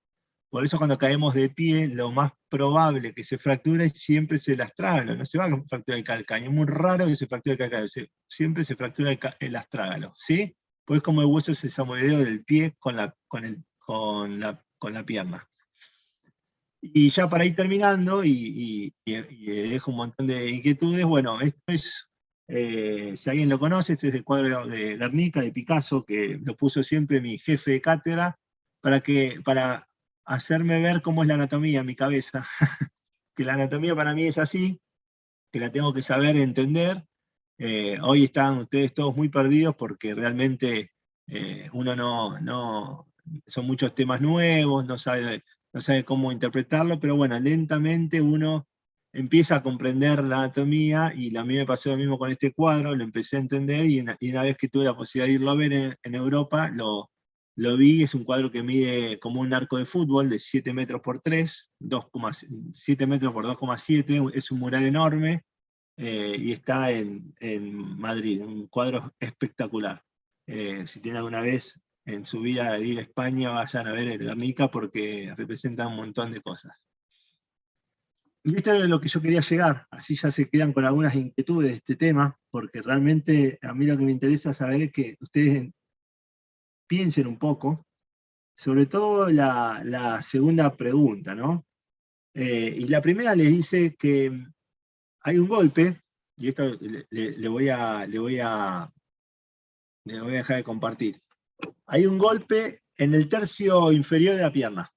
Por eso cuando caemos de pie, lo más probable que se fracture siempre es el astrágalo, no se va a fracturar el calcáneo, es muy raro que se fracture el calcáneo, siempre se fractura el astrágalo, ¿sí? Pues como el hueso sesamoideo del pie con la pierna. Y ya para ir terminando, y dejo un montón de inquietudes, bueno, esto es, si alguien lo conoce, este es el cuadro de Guernica, de Picasso, que lo puso siempre mi jefe de cátedra, para hacerme ver cómo es la anatomía en mi cabeza. Que la anatomía para mí es así, que la tengo que saber entender. Hoy están ustedes todos muy perdidos porque realmente uno son muchos temas nuevos, no sabe cómo interpretarlo, pero bueno, lentamente uno empieza a comprender la anatomía, y a mí me pasó lo mismo con este cuadro, lo empecé a entender, y una vez que tuve la posibilidad de irlo a ver en Europa, lo vi. Es un cuadro que mide como un arco de fútbol de 7 metros por 3, 7 metros por 2,7, es un mural enorme, y está en Madrid, un cuadro espectacular. Si tienen alguna vez en su vida de ir a España, vayan a ver el Guernica porque representa un montón de cosas. Y esto es lo que yo quería llegar, así ya se quedan con algunas inquietudes de este tema, porque realmente a mí lo que me interesa saber es que ustedes piensen un poco, sobre todo la segunda pregunta, ¿no? Y la primera les dice que hay un golpe, y esto le voy a dejar de compartir. Hay un golpe en el tercio inferior de la pierna.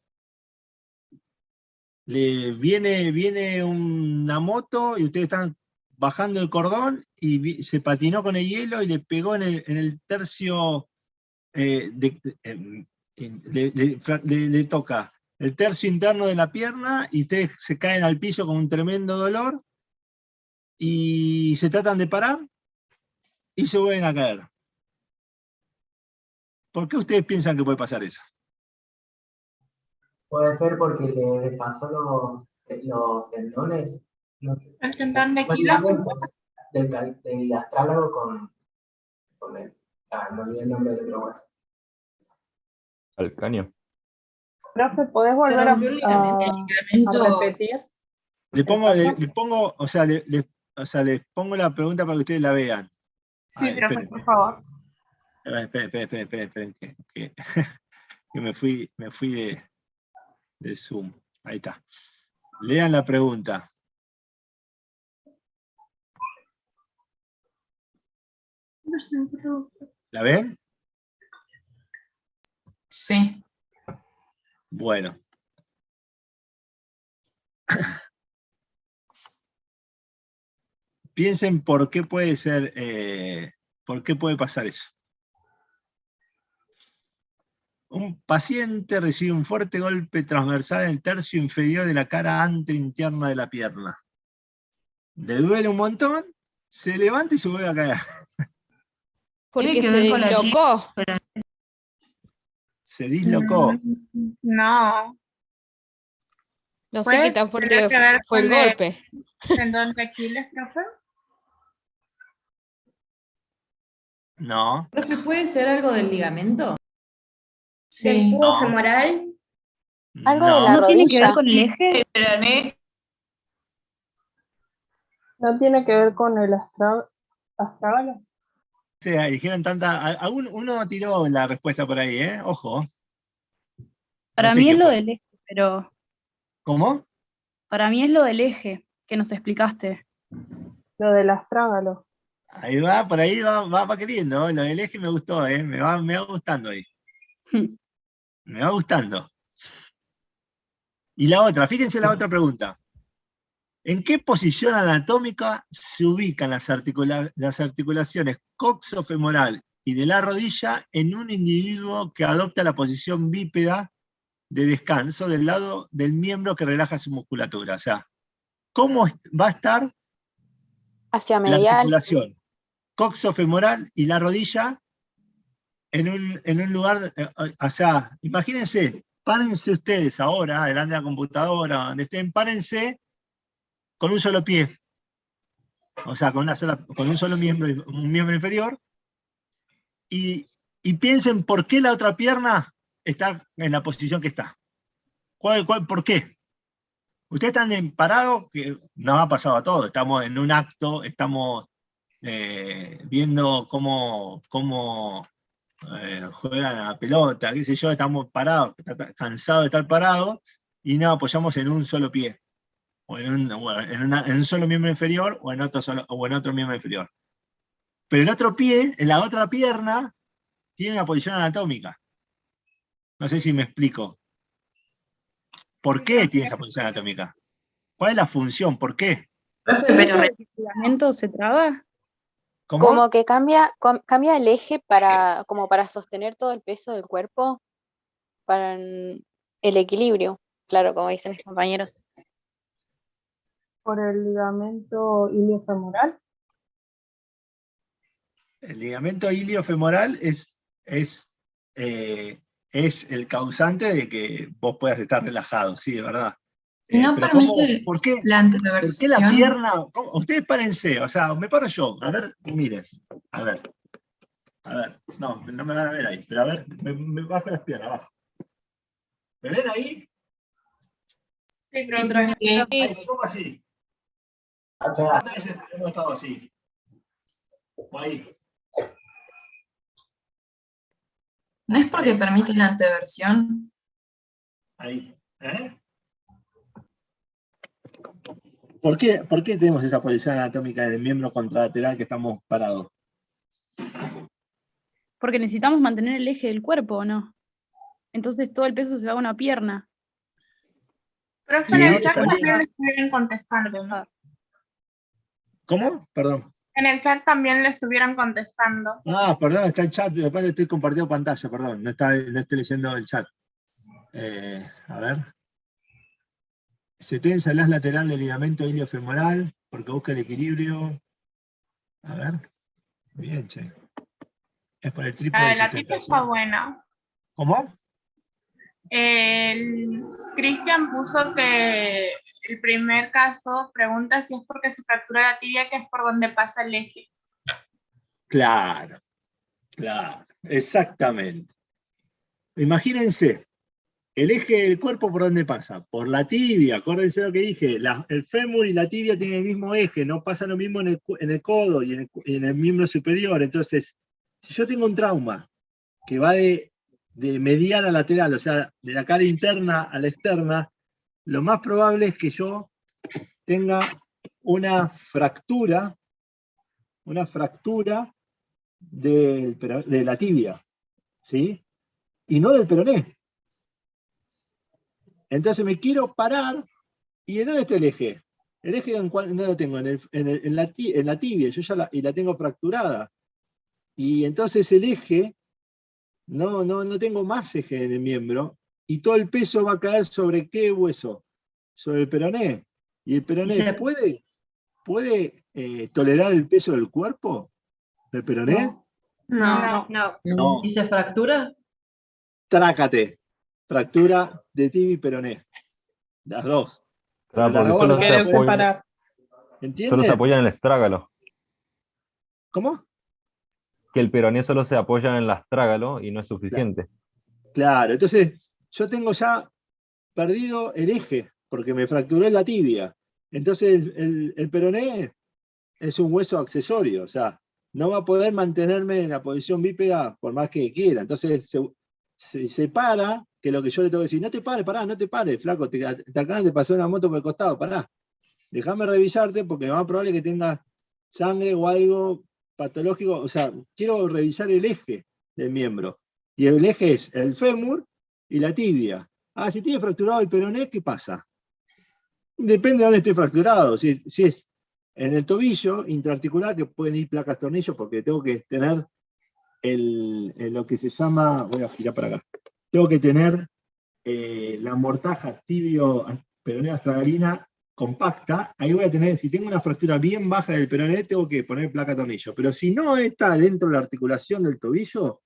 Viene una moto y ustedes están bajando el cordón y se patinó con el hielo y le pegó en el tercio, le toca el tercio interno de la pierna y ustedes se caen al piso con un tremendo dolor y se tratan de parar y se vuelven a caer. ¿Por qué ustedes piensan que puede pasar eso? Puede ser porque le pasó los tendones, El tendón de los Aquiles. ligamentos del astrálago con el. Me olvidé el nombre del otro hueso. Calcáneo. Profe, ¿podés volver Se rompió el ligamento. a repetir? Le pongo, o sea, les pongo la pregunta para que ustedes la vean. Sí, Ay, profe, esperen. por favor. Esperen, que me fui de Zoom. Ahí está. Lean la pregunta. ¿La ven? Sí. Bueno. Piensen por qué puede ser, por qué puede pasar eso. Un paciente recibe un fuerte golpe transversal en el tercio inferior de la cara anterointerna de la pierna. Le duele un montón, se levanta y se vuelve a caer. Porque se dislocó. Se dislocó. No. No sé qué tan fuerte fue el golpe. ¿Tendón de Aquiles, profe? No. ¿Profe, puede ser algo del ligamento? Sí. ¿Del tubo femoral? ¿Algo No. de la ¿No tiene que ver rodilla? con el eje? ¿No tiene que ver con el astrágalo? Sí, dijeron tanta. Uno tiró la respuesta por ahí, ¿eh? Ojo. Para No sé mí qué es lo fue. del eje, pero ¿Cómo? para mí es lo del eje que nos explicaste. Lo del astrágalo. Ahí va, por ahí va queriendo. Lo del eje me gustó, ¿eh? Me va gustando ahí. Me va gustando. Y la otra, fíjense la otra pregunta. ¿En qué posición anatómica se ubican las articulaciones coxofemoral y de la rodilla en un individuo que adopta la posición bípeda de descanso del lado del miembro que relaja su musculatura? O sea, ¿cómo va a estar Hacia la medial. articulación coxofemoral y la rodilla en un lugar? O sea, imagínense, párense ustedes ahora, delante de la computadora, donde estén, párense con un solo pie, o sea, con un solo miembro, un miembro inferior, y piensen por qué la otra pierna está en la posición que está. ¿Por qué? Ustedes están parados, que nos ha pasado a todos, estamos en un acto, estamos viendo cómo juegan a la pelota, qué sé yo, estamos parados, cansados de estar parados, y nos apoyamos en un solo pie. O en un solo miembro inferior o en otro miembro inferior. Pero el otro pie, en la otra pierna, tiene una posición anatómica. No sé si me explico. ¿Por qué tiene esa posición anatómica? ¿Cuál es la función? ¿Por qué? ¿Y eso de que el ligamento se traba? ¿Cómo? Como que cambia el eje como para sostener todo el peso del cuerpo, para el equilibrio, claro, como dicen mis compañeros. ¿Por el ligamento iliofemoral? El ligamento iliofemoral es el causante de que vos puedas estar relajado, sí, de verdad. ¿Y no pero permite ¿por qué la la anteroversión? pierna? Ustedes párense, o sea, me paro yo, a ver, miren, a ver, no me van a ver ahí, pero a ver, me bajo las piernas, abajo. ¿Me ven ahí? Sí, profe. Ahí, me pongo así. ¿Cuántas veces hemos estado así? O ahí. ¿No es porque permite la anteversión? Ahí. ¿Eh? ¿Por qué tenemos esa posición anatómica del miembro contralateral que estamos parados? Porque necesitamos mantener el eje del cuerpo, ¿o no? Entonces todo el peso se va a una pierna. Profe, en el chat también le estuvieron contestando, ¿no? ¿Cómo? Perdón. En el chat también le estuvieron contestando. Ah, perdón, está el chat, después estoy compartiendo pantalla, perdón, no estoy leyendo el chat. A ver. Se tensa el as lateral del ligamento iliofemoral porque busca el equilibrio. A ver. Bien, che. Es por el trípode de La tip está buena. ¿Cómo? Cristian puso que el primer caso pregunta si es porque se fractura la tibia, que es por donde pasa el eje. Claro, exactamente. Imagínense, el eje del cuerpo, ¿por dónde pasa? Por la tibia, acuérdense lo que dije, el fémur y la tibia tienen el mismo eje, no pasa lo mismo en el codo y en el miembro superior. Entonces, si yo tengo un trauma que va de medial a lateral, o sea, de la cara interna a la externa, lo más probable es que yo tenga una fractura de la tibia, ¿sí? Y no del peroné. Entonces me quiero parar, ¿y en dónde está el eje? El eje ¿dónde lo tengo? En la tibia, yo ya la tengo fracturada. Y entonces el eje, no tengo más eje en el miembro, y todo el peso va a caer ¿sobre qué hueso? Sobre el peroné. ¿Y el peroné puede tolerar el peso del cuerpo? ¿Del peroné? No. ¿Y se fractura? Trácate. Fractura de tibia y peroné. Las dos. Claro, Las porque dos solo no se pueden apoya, separar. solo se ¿Entienden? apoya en el estrágalo. ¿Cómo? Que el peroné solo se apoya en el astrágalo y no es suficiente. Claro, entonces yo tengo ya perdido el eje, porque me fracturó la tibia. Entonces el peroné es un hueso accesorio, o sea, no va a poder mantenerme en la posición bípeda por más que quiera. Entonces se separa, que lo que yo le tengo que decir, no te pares, pará, no te pares, flaco, te acaban de pasar una moto por el costado, pará. Déjame revisarte porque lo más probable es que tengas sangre o algo patológico, o sea, quiero revisar el eje del miembro. Y el eje es el fémur y la tibia. Ah, si tiene fracturado el peroné, ¿qué pasa? Depende de dónde esté fracturado. Si es en el tobillo intraarticular, que pueden ir placas tornillos, porque tengo que tener lo que se llama, voy a girar para acá, tengo que tener la mortaja tibio-peronea astragalina compacta. Ahí voy a tener, si tengo una fractura bien baja del peroné, tengo que poner placa tornillo. Pero si no está dentro de la articulación del tobillo,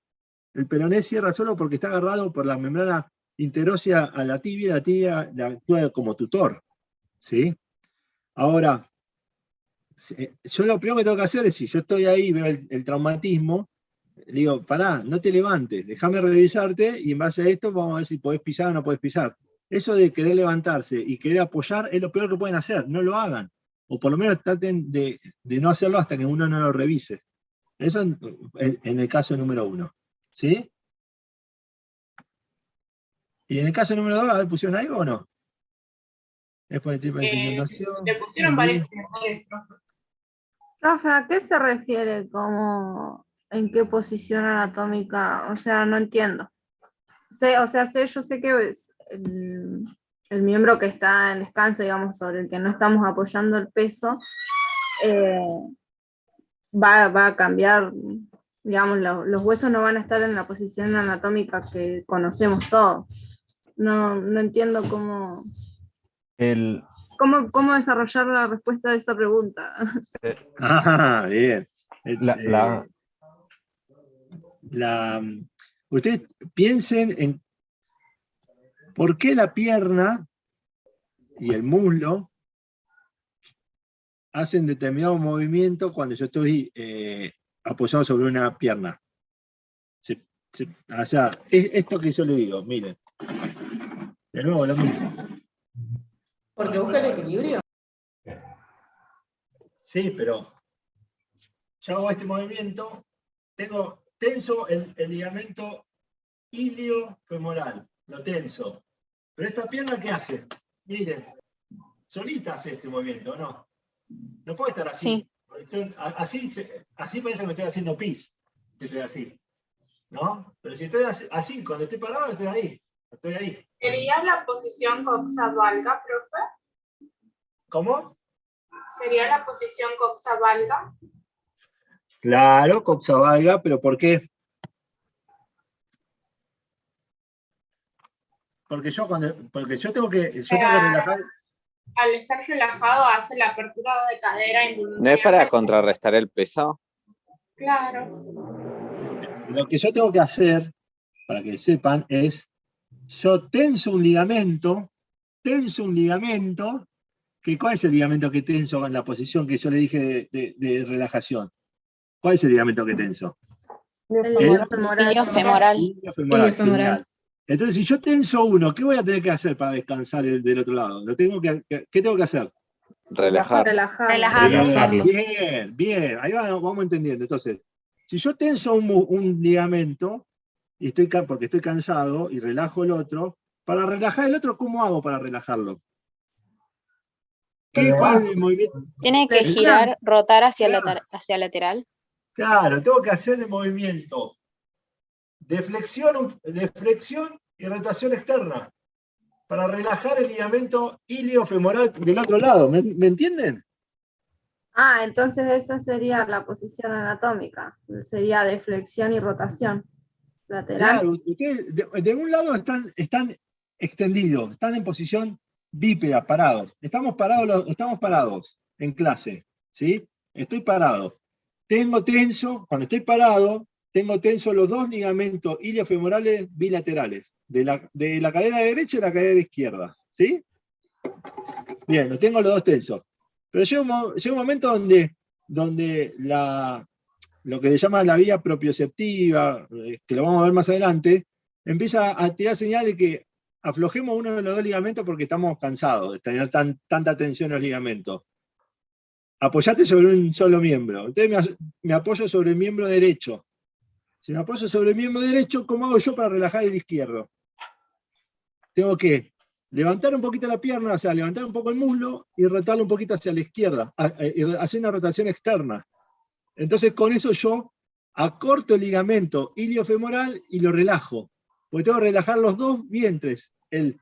el peroné cierra solo porque está agarrado por la membrana interósea a la tibia actúa como tutor. ¿Sí? Ahora, yo lo primero que tengo que hacer es, si yo estoy ahí y veo el traumatismo, le digo, pará, no te levantes, déjame revisarte y en base a esto vamos a ver si podés pisar o no podés pisar. Eso de querer levantarse y querer apoyar es lo peor que pueden hacer, no lo hagan. O por lo menos traten de no hacerlo hasta que uno no lo revise. Eso en el caso número 1. ¿Sí? Y en el caso número 2, a ver, ¿pusieron algo o no? Después de tipo de inundación. Le pusieron varios factores, profe. Profe, ¿a qué se refiere? ¿En qué posición anatómica? O sea, no entiendo. Yo sé que es el miembro que está en descanso, digamos, sobre el que no estamos apoyando el peso, va a cambiar, digamos, los huesos no van a estar en la posición anatómica que conocemos todos. No entiendo cómo desarrollar la respuesta de esa pregunta. Ah, bien. Ustedes piensen en por qué la pierna y el muslo hacen determinado movimiento cuando yo estoy apoyado sobre una pierna. O sea, es esto que yo le digo, miren. De nuevo lo mismo. Porque busca el equilibrio. Sí, pero yo hago este movimiento, tengo tenso el ligamento iliofemoral, lo tenso. Pero esta pierna, ¿qué hace? Miren, solita hace este movimiento, ¿no? No puede estar así. Sí. Así parece que me estoy haciendo pis, que estoy así. ¿No? Pero si estoy así, cuando estoy parado, estoy ahí. Estoy ahí. ¿Sería la posición coxa-valga, profe? ¿Cómo? ¿Sería la posición coxa-valga? Claro, coxa-valga, pero ¿por qué? Porque yo tengo que relajar. Al estar relajado hace la apertura de cadera involuntaria. ¿No es para contrarrestar el peso? Claro. Lo que yo tengo que hacer, para que sepan, es yo tenso un ligamento, ¿cuál es el ligamento que tenso en la posición que yo le dije de relajación? ¿Cuál es el ligamento que tenso? El iliofemoral. Iliofemoral. Genial. Entonces, si yo tenso uno, ¿qué voy a tener que hacer para descansar del otro lado? ¿Qué tengo que hacer? Relajarlo. Bien. Ahí vamos entendiendo. Entonces, si yo tenso un ligamento, y porque estoy cansado, y relajo el otro, para relajar el otro, ¿cómo hago para relajarlo? ¿Cuál es el movimiento? Tiene que girar, rotar hacia lateral. Claro, tengo que hacer el movimiento de flexión y rotación externa para relajar el ligamento iliofemoral del otro lado. ¿Me entienden? Ah, entonces esa sería la posición anatómica. Sería de flexión y rotación lateral. Claro, ustedes de un lado están extendidos, están en posición bípeda, parados. Estamos parados en clase, ¿sí? Estoy parado. Cuando estoy parado, tengo tenso los dos ligamentos iliofemorales bilaterales, de la cadera derecha y la cadera izquierda, ¿sí? Bien, los tengo los dos tensos. Pero llega un momento donde lo que se llama la vía propioceptiva, que lo vamos a ver más adelante, empieza a tirar señales de que aflojemos uno de los dos ligamentos porque estamos cansados de tener tanta tensión en los ligamentos. Apoyate sobre un solo miembro. Entonces me apoyo sobre el miembro derecho. Si me apoyo sobre el miembro derecho, ¿cómo hago yo para relajar el izquierdo? Tengo que levantar un poquito la pierna, o sea, levantar un poco el muslo y rotarlo un poquito hacia la izquierda, hacer una rotación externa. Entonces con eso yo acorto el ligamento iliofemoral y lo relajo. Porque tengo que relajar los dos vientres, el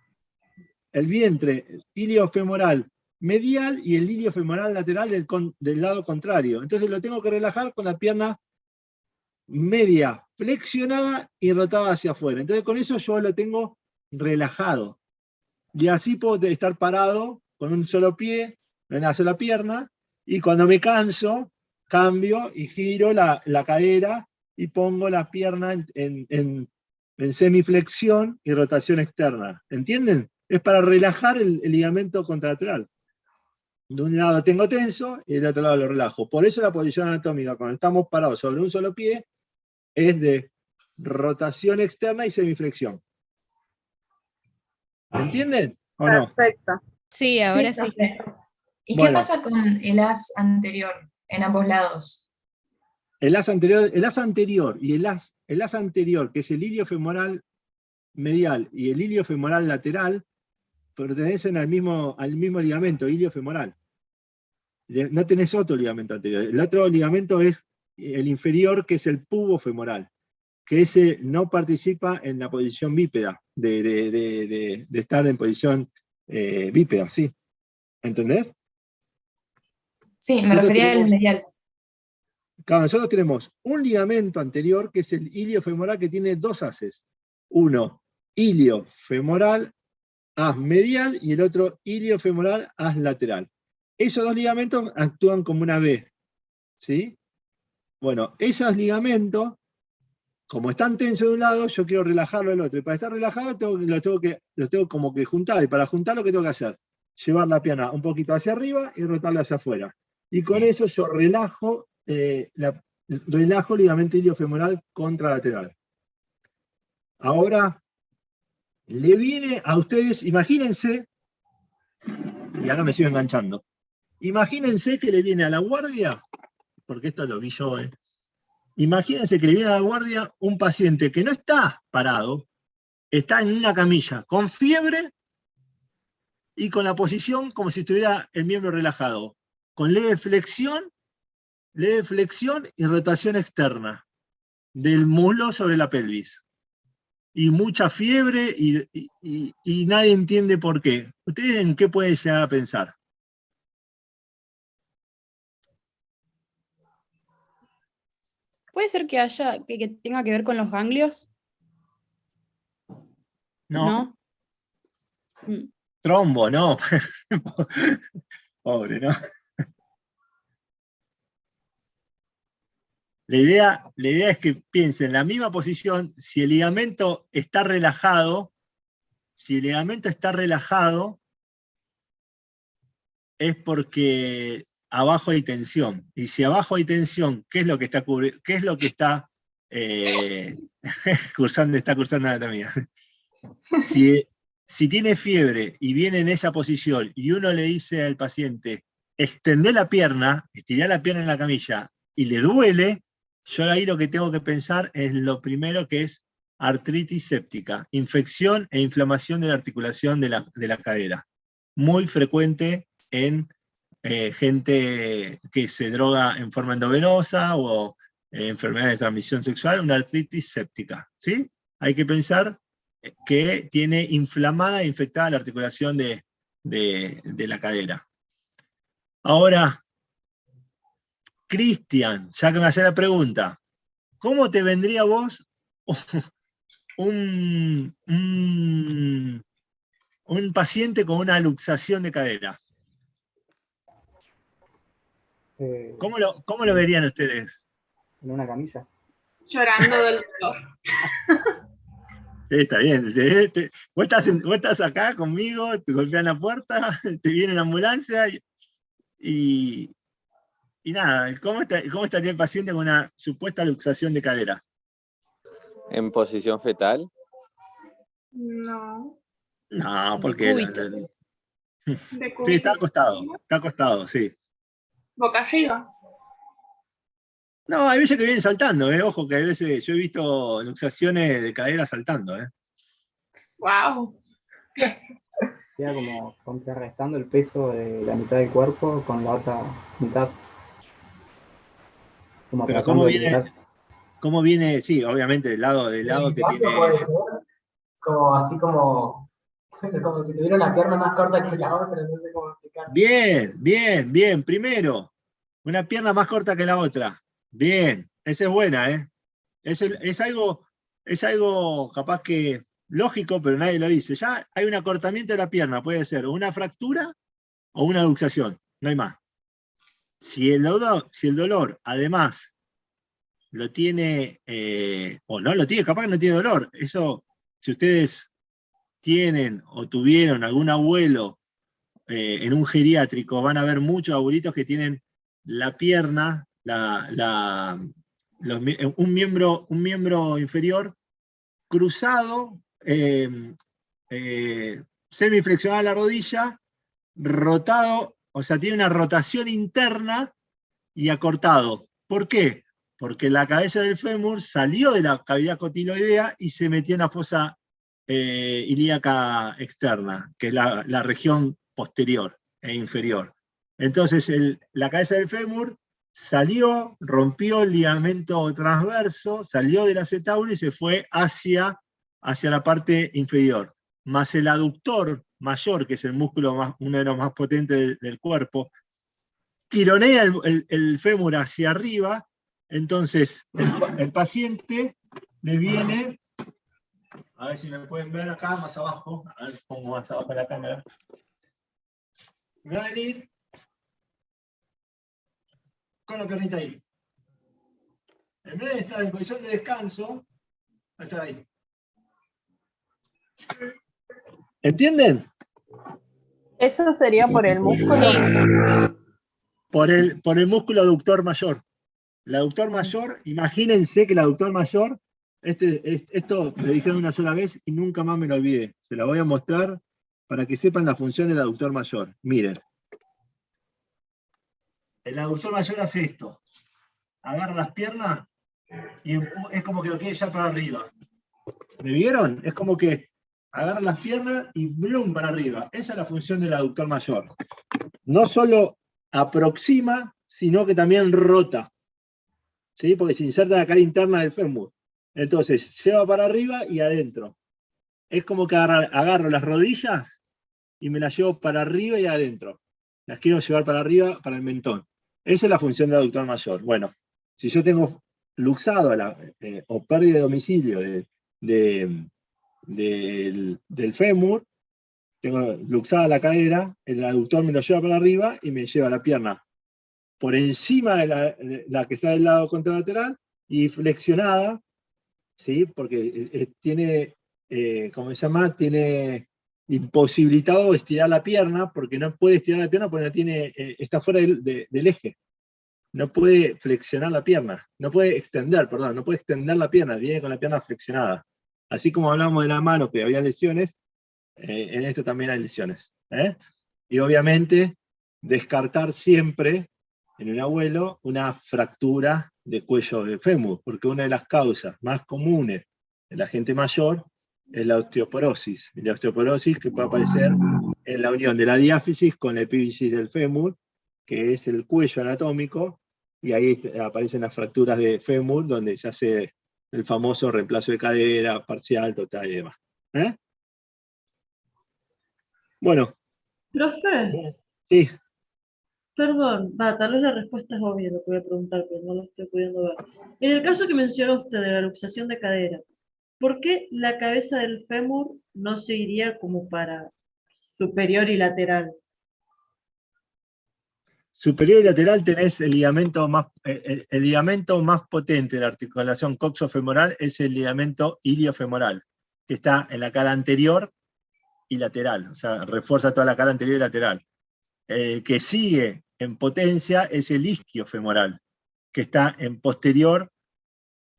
vientre iliofemoral medial y el iliofemoral lateral del lado contrario. Entonces lo tengo que relajar con la pierna media flexionada y rotada hacia afuera. Entonces con eso yo lo tengo relajado. Y así puedo estar parado con un solo pie, una sola pierna, y cuando me canso, cambio y giro la cadera y pongo la pierna en semiflexión y rotación externa. ¿Entienden? Es para relajar el ligamento contralateral. De un lado tengo tenso y del otro lado lo relajo. Por eso la posición anatómica, cuando estamos parados sobre un solo pie, es de rotación externa y semiflexión. ¿Entienden? ¿O no? Perfecto. Sí, ahora sí. ¿Y Bueno. qué pasa con el as anterior en ambos lados? El as anterior y el as anterior, que es el iliofemoral medial y el iliofemoral lateral, pertenecen al mismo ligamento, iliofemoral. No tenés otro ligamento anterior. El otro ligamento es el inferior, que es el pubofemoral, que ese no participa en la posición bípeda, de estar en posición bípeda, ¿sí? ¿Entendés? Sí, me refería al medial. Claro, nosotros tenemos un ligamento anterior, que es el iliofemoral, que tiene dos haces. Uno, iliofemoral, haz medial, y el otro, iliofemoral, haz lateral. Esos dos ligamentos actúan como una V, ¿sí? Bueno, esos ligamentos, como están tensos de un lado, yo quiero relajarlo del otro. Y para estar relajado, los tengo como que juntar. Y para juntarlo, ¿qué tengo que hacer? Llevar la pierna un poquito hacia arriba y rotarla hacia afuera. Y con eso yo relajo el ligamento iliofemoral contralateral. Ahora, le viene a ustedes, imagínense, y ahora me sigo enganchando, imagínense que le viene a la guardia, porque esto lo vi yo, imagínense que le viene a la guardia un paciente que no está parado, está en una camilla, con fiebre y con la posición como si estuviera el miembro relajado, con leve flexión y rotación externa del muslo sobre la pelvis. Y mucha fiebre y nadie entiende por qué. ¿Ustedes en qué pueden llegar a pensar? ¿Puede ser que que tenga que ver con los ganglios? No. ¿No? Trombo, no. Pobre, ¿no? La idea es que piensen en la misma posición. Si el ligamento está relajado, es porque abajo hay tensión. Y si abajo hay tensión, ¿qué es lo que está cursando anatomía? Si tiene fiebre y viene en esa posición y uno le dice al paciente, extender la pierna, estirar la pierna en la camilla y le duele, yo ahí lo que tengo que pensar es lo primero, que es artritis séptica, infección e inflamación de la articulación de la cadera. Muy frecuente en gente que se droga en forma endovenosa o enfermedades de transmisión sexual, una artritis séptica, ¿sí? Hay que pensar que tiene inflamada e infectada la articulación de la cadera. Ahora, Cristian, ya que me hace la pregunta, ¿cómo te vendría a vos un paciente con una luxación de cadera? ¿Cómo lo verían ustedes? En una camilla. Llorando del dolor. Sí, está bien. Vos estás acá conmigo, te golpean la puerta, te viene la ambulancia y nada, ¿cómo estaría el paciente con una supuesta luxación de cadera? ¿En posición fetal? No. No, porque... Sí, está acostado, sí. Boca arriba. No, hay veces que vienen saltando, ojo, que hay veces, yo he visto luxaciones de cadera saltando, Wow. Queda como contrarrestando el peso de la mitad del cuerpo con la otra mitad. Como Pero tratando de liberar. ¿cómo viene? Sí, obviamente, del lado que tiene... puede ser como así como si tuviera una pierna más corta que la otra, no sé cómo explicar. Bien. Primero, una pierna más corta que la otra. Bien, esa es buena, Es algo capaz que lógico, pero nadie lo dice. Ya hay un acortamiento de la pierna, puede ser una fractura o una luxación, no hay más. Si el dolor además lo tiene, o no lo tiene, capaz que no tiene dolor. Eso, si ustedes tienen o tuvieron algún abuelo en un geriátrico, van a ver muchos abuelitos que tienen la pierna, un miembro inferior cruzado, semiflexionado a la rodilla, rotado, o sea, tiene una rotación interna y acortado. ¿Por qué? Porque la cabeza del fémur salió de la cavidad cotiloidea y se metió en la fosa ilíaca externa, que es la región posterior e inferior. Entonces, la cabeza del fémur salió, rompió el ligamento transverso, salió del acetábulo y se fue hacia la parte inferior. Más el aductor mayor, que es el músculo uno de los más potentes del cuerpo, tironea el fémur hacia arriba. Entonces, el paciente le viene, a ver si me pueden ver acá, más abajo, a ver, pongo más abajo la cámara. Me va a venir con la piernita ahí. En vez de estar en posición de descanso, va a estar ahí. ¿Entienden? Eso sería por el músculo. Por el músculo aductor mayor. El aductor mayor, imagínense que el aductor mayor, esto me dijeron una sola vez y nunca más me lo olvidé. Se la voy a mostrar para que sepan la función del aductor mayor. Miren. El aductor mayor hace esto. Agarra las piernas y es como que lo quiere echar para arriba. ¿Me vieron? Es como que agarra las piernas y ¡blum! Para arriba. Esa es la función del aductor mayor. No solo aproxima, sino que también rota. ¿Sí? Porque se inserta en la cara interna del fémur. Entonces, lleva para arriba y adentro. Es como que agarro las rodillas y me las llevo para arriba y adentro. Las quiero llevar para arriba, para el mentón. Esa es la función del aductor mayor. Bueno, si yo tengo luxado o pérdida de domicilio del fémur, tengo luxada la cadera, el aductor me lo lleva para arriba y me lleva la pierna por encima de la que está del lado contralateral y flexionada, ¿sí? Porque tiene, ¿cómo se llama? Tiene imposibilitado estirar la pierna, porque no puede estirar la pierna porque no tiene, está fuera del eje. No puede flexionar la pierna, no puede extender la pierna, viene con la pierna flexionada. Así como hablamos de la mano que había lesiones, en esto también hay lesiones. Y obviamente, descartar siempre en un abuelo una fractura de cuello del fémur, porque una de las causas más comunes en la gente mayor es la osteoporosis. Y la osteoporosis que puede aparecer en la unión de la diáfisis con la epífisis del fémur, que es el cuello anatómico, y ahí aparecen las fracturas de fémur, donde se hace el famoso reemplazo de cadera, parcial, total y demás. Bueno. Profe. Sí. Perdón, tal vez la respuesta es obvia lo que voy a preguntar, pero no lo estoy pudiendo ver. En el caso que mencionó usted de la luxación de cadera, ¿por qué la cabeza del fémur no se iría como para superior y lateral? Superior y lateral tenés el ligamento más potente de la articulación coxofemoral, es el ligamento iliofemoral, que está en la cara anterior y lateral, o sea, refuerza toda la cara anterior y lateral. Que sigue en potencia es el isquiofemoral, que está en posterior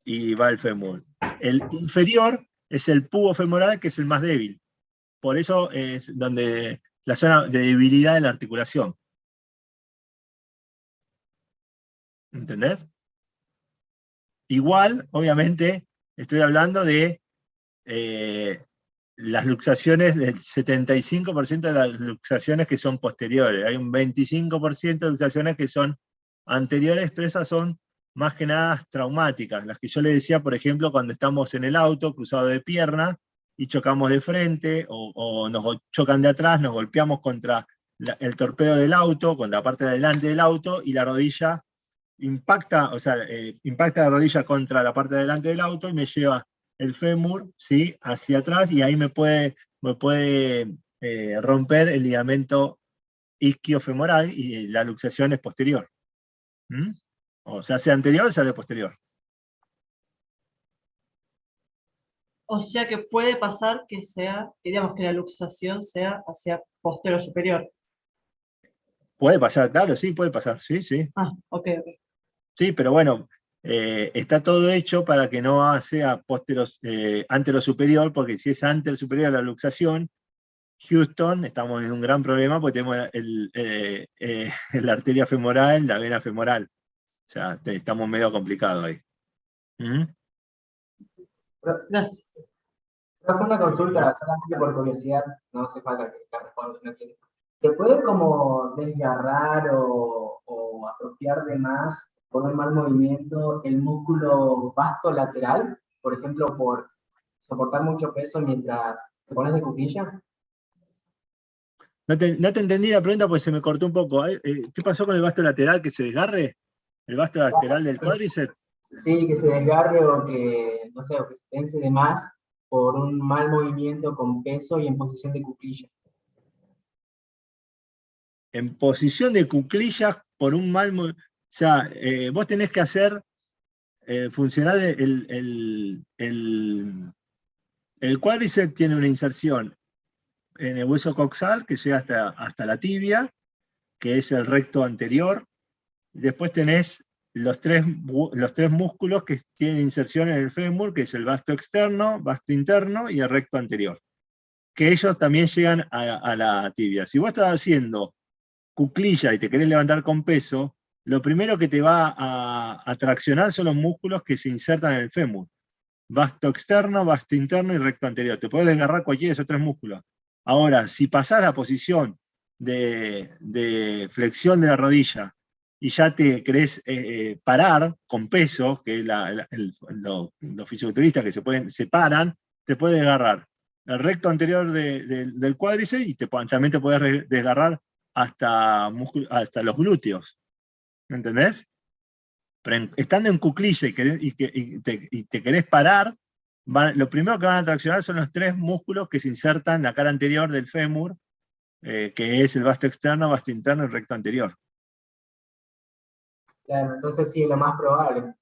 y va el fémur. El inferior es el pubofemoral, que es el más débil. Por eso es donde la zona de debilidad de la articulación. ¿Entendés? Igual, obviamente, estoy hablando de las luxaciones, del 75% de las luxaciones que son posteriores. Hay un 25% de luxaciones que son anteriores, pero esas son más que nada traumáticas. Las que yo le decía, por ejemplo, cuando estamos en el auto, cruzado de pierna, y chocamos de frente, o nos chocan de atrás, nos golpeamos contra el torpedo del auto, contra la parte de adelante del auto, y la rodilla impacta, o sea, impacta la rodilla contra la parte de adelante del auto y me lleva el fémur, ¿sí?, hacia atrás, y ahí me puede romper el ligamento isquiofemoral, y la luxación es posterior. O sea anterior o sea de posterior. O sea que puede pasar que sea, digamos, que la luxación sea hacia posterior superior. Puede pasar, claro, sí, puede pasar, sí, sí. Ok. Sí, pero bueno, está todo hecho para que no sea antero-superior, porque si es antero-superior a la luxación, Houston, estamos en un gran problema porque tenemos la arteria femoral, la vena femoral. O sea, estamos medio complicados ahí. Gracias. Fue una consulta solamente por curiosidad, no hace falta que la respondas si no quieres. ¿Se puede como desgarrar o atrofiar de más por un mal movimiento el músculo vasto lateral? Por ejemplo, por soportar mucho peso mientras te pones de cuclilla. No te entendí la pregunta porque se me cortó un poco. ¿Qué pasó con el vasto lateral? ¿Que se desgarre? ¿El vasto lateral del cuádriceps? Sí, que se desgarre o que, no sé, o que se tense de más por un mal movimiento con peso y en posición de cuclilla. En posición de cuclillas por un mal movimiento. O sea, vos tenés que hacer funcionar el cuádriceps, tiene una inserción en el hueso coxal que llega hasta la tibia, que es el recto anterior. Después tenés los tres músculos que tienen inserción en el fémur, que es el vasto externo, vasto interno y el recto anterior, que ellos también llegan a la tibia. Si vos estás haciendo cuclilla y te querés levantar con peso, lo primero que te va a traccionar son los músculos que se insertan en el fémur. Vasto externo, vasto interno y recto anterior. Te podés desgarrar cualquiera de esos tres músculos. Ahora, si pasás la posición de flexión de la rodilla y ya te querés parar con peso, que es los fisiculturistas que se paran, te puedes desgarrar el recto anterior del cuádriceps y también te puedes desgarrar hasta los glúteos. ¿Entendés? Pero estando en cuclilla y te querés parar, lo primero que van a traccionar son los tres músculos que se insertan en la cara anterior del fémur, que es el vasto externo, vasto interno y recto anterior. Claro, entonces sí, es lo más probable.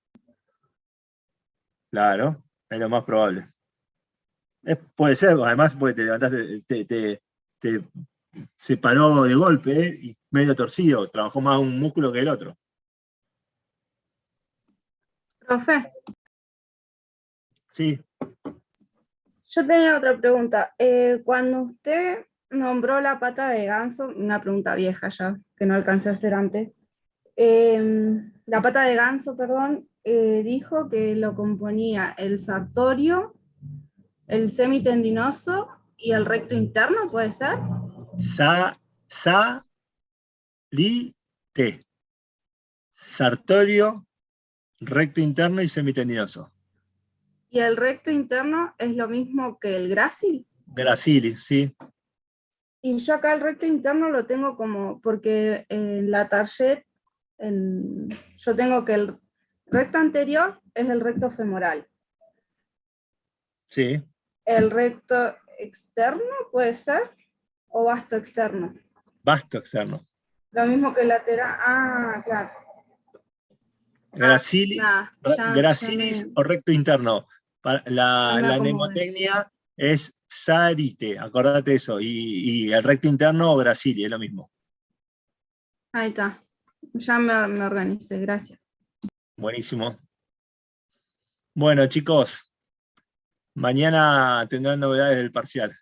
Claro, es lo más probable. Puede ser, además porque te levantaste, te se paró de golpe y medio torcido, trabajó más un músculo que el otro. Profe. Sí. Yo tenía otra pregunta. Cuando usted nombró la pata de ganso, una pregunta vieja ya, que no alcancé a hacer antes. La pata de ganso, perdón, dijo que lo componía el sartorio, el semitendinoso y el recto interno, ¿puede ser? Salite. Sartorio, recto interno y semitendinoso. ¿Y el recto interno es lo mismo que el grácil? Gracili, sí. Y yo acá el recto interno lo tengo como, porque en la target, yo tengo que el recto anterior es el recto femoral. Sí. ¿El recto externo puede ser? ¿O vasto externo? Vasto externo. Lo mismo que el lateral. Ah, claro. Gracilis, Ya o recto interno. ya me La acomodé. mnemotecnia es sarite, acordate eso. Y el recto interno, gracili, es lo mismo. Ahí está. Ya me organicé, gracias. Buenísimo. Bueno, chicos, mañana tendrán novedades del parcial.